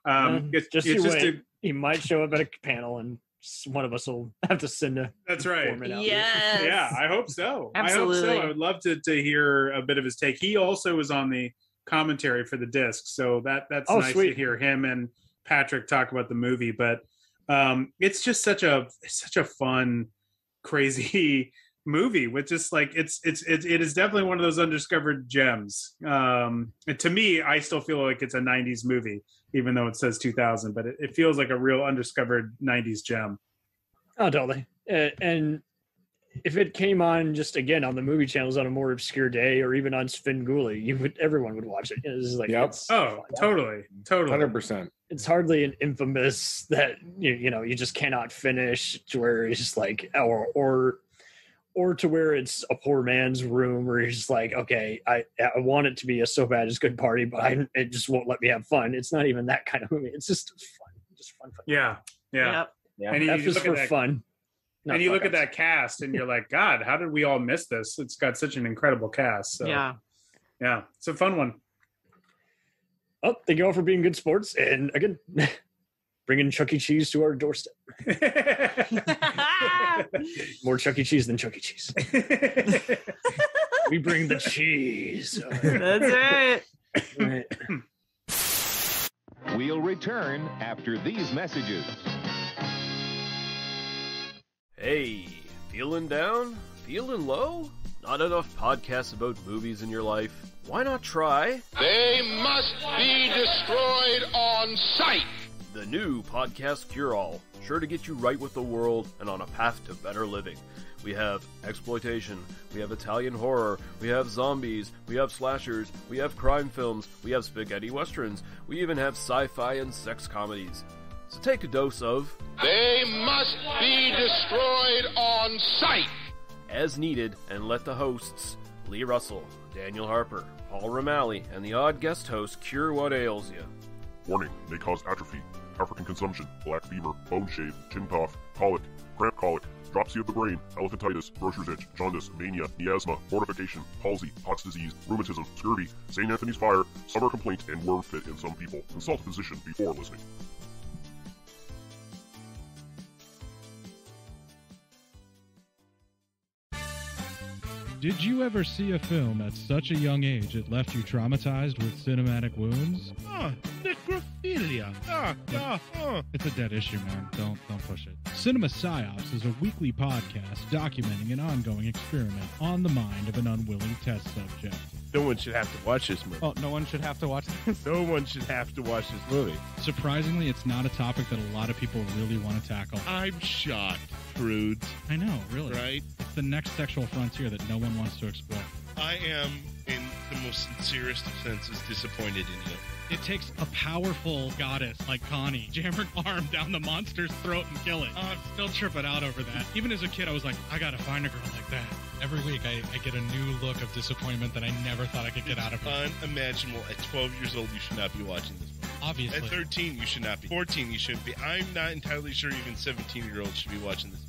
He might show up at a panel and one of us will have to send a That's right. Yes. Yeah, I hope so. Absolutely. I would love to hear a bit of his take. He also was on the commentary for the disc, so that's nice sweet. to hear him and Patrick talk about the movie. But it's just such a fun, crazy movie with just like it is definitely one of those undiscovered gems. And to me, I still feel like it's a 90s movie, even though it says 2000, but it feels like a real undiscovered 90s gem. Oh, totally. And if it came on just again on the movie channels on a more obscure day, or even on Svengoolie, everyone would watch it. It's like, Yep. it's Totally, 100%. It's hardly an infamous that you just cannot finish, to where it's just like, or to where it's a poor man's room where you're just like, okay, I want it to be a so bad it's good party, but it just won't let me have fun. It's not even that kind of movie. It's just fun. Yeah. Yep. Yeah. And F is for fun. And you look at that cast and you're like, God, how did we all miss this? It's got such an incredible cast. So, yeah, it's a fun one. Oh, thank you all for being good sports. And again, bringing Chuck E. Cheese to our doorstep. More Chuck E. Cheese than Chuck E. Cheese. We bring the cheese. That's it. Right. We'll return after these messages. Hey, feeling down? Feeling low? Not enough podcasts about movies in your life? Why not try They must be destroyed on sight. the new Podcast Cure-All? Sure to get you right with the world and on a path to better living. We have exploitation, we have Italian horror, we have zombies, we have slashers, we have crime films, we have spaghetti westerns, we even have sci-fi and sex comedies. So take a dose of They must be destroyed on sight. as needed, and let the hosts, Lee Russell, Daniel Harper, Paul Romali, and the odd guest host cure what ails you. Warning, may cause atrophy, African consumption, black fever, bone shave, chin cough, colic, cramp colic, dropsy of the brain, elephantitis, grocer's itch, jaundice, mania, miasma, mortification, palsy, Pott's disease, rheumatism, scurvy, St. Anthony's fire, summer complaint, and worm fit in some people. Consult a physician before listening. Did you ever see a film at such a young age it left you traumatized with cinematic wounds? Necrophilia. It's a dead issue, man. Don't push it. Cinema Psyops is a weekly podcast documenting an ongoing experiment on the mind of an unwilling test subject. No one should have to watch this movie. Oh, no one should have to watch this? No one should have to watch this movie. Surprisingly, it's not a topic that a lot of people really want to tackle. I'm shocked, prudes. I know, really. Right? It's the next sexual frontier that no one wants to explore. I am, in the most sincerest of senses, disappointed in you. It takes a powerful goddess like Connie, jam her arm down the monster's throat and kill it. Oh, I'm still tripping out over that. Even as a kid, I was like, I gotta find a girl like that. Every week, I get a new look of disappointment that I never thought I could get out of her. Unimaginable. At 12 years old, you should not be watching this movie. Obviously. At 13, you should not be. 14, you shouldn't be. I'm not entirely sure even 17-year-olds should be watching this.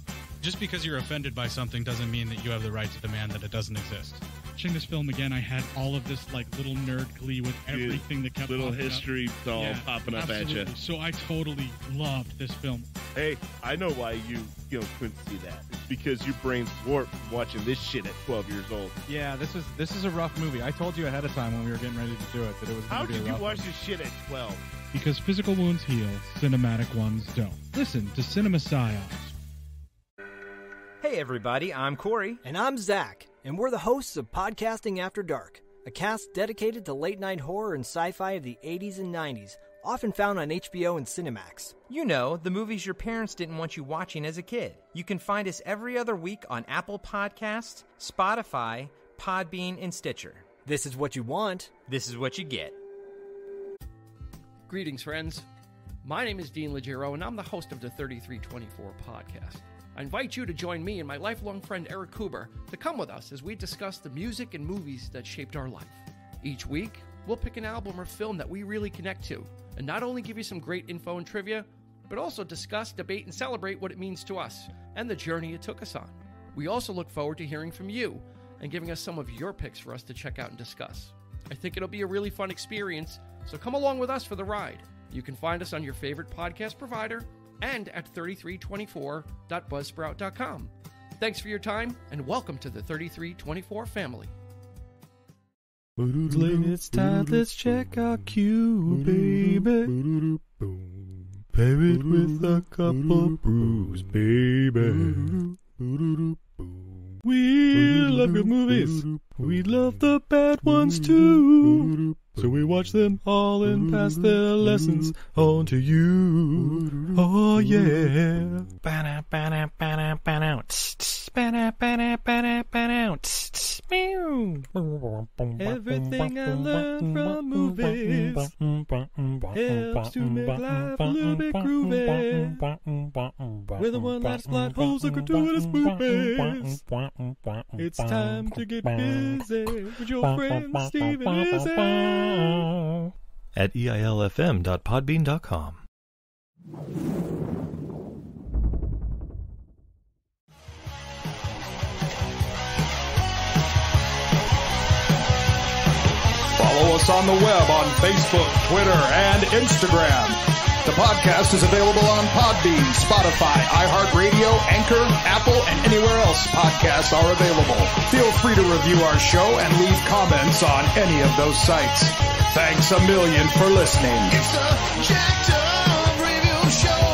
Just because you're offended by something doesn't mean that you have the right to demand that it doesn't exist. Watching this film again, I had all of this like little nerd glee with everything that kept little popping history doll popping up absolutely. at you. So I totally loved this film. Hey, I know why you couldn't see that. It's because your brain's warped from watching this shit at 12 years old. Yeah, this is a rough movie. I told you ahead of time when we were getting ready to do it that it was How going to be did a you rough watch one. this shit at 12? Because physical wounds heal, cinematic ones don't. Listen to Cinema Psyops. Hey everybody, I'm Corey. And I'm Zach, and we're the hosts of Podcasting After Dark, a cast dedicated to late-night horror and sci-fi of the 80s and 90s, often found on HBO and Cinemax. You know, the movies your parents didn't want you watching as a kid. You can find us every other week on Apple Podcasts, Spotify, Podbean, and Stitcher. This is what you want. This is what you get. Greetings, friends. My name is Dean Legero, and I'm the host of the 3324 podcast. I invite you to join me and my lifelong friend Eric Kuber to come with us as we discuss the music and movies that shaped our life. Each week, we'll pick an album or film that we really connect to, and not only give you some great info and trivia, but also discuss, debate, and celebrate what it means to us and the journey it took us on. We also look forward to hearing from you and giving us some of your picks for us to check out and discuss. I think it'll be a really fun experience, so come along with us for the ride. You can find us on your favorite podcast provider and at 3324.buzzsprout.com. Thanks for your time, and welcome to the 3324 family. It's time, let's check our queue, baby. Pair it with a couple brews, baby. We love good movies. We love the bad ones too. So we watch them all and pass their lessons on to you. Oh yeah. Everything I learned from movies helps to make life a little bit groovy. Whether one last plot holes or gratuitous movies, it's time to get busy with your friend Steve and Izzy at eilfm.podbean.com. Follow us on the web on Facebook, Twitter, and Instagram. The podcast is available on Podbean, Spotify, iHeartRadio, Anchor, Apple, and anywhere else podcasts are available. Feel free to review our show and leave comments on any of those sites. Thanks a million for listening. It's a Jacked Up Review Show.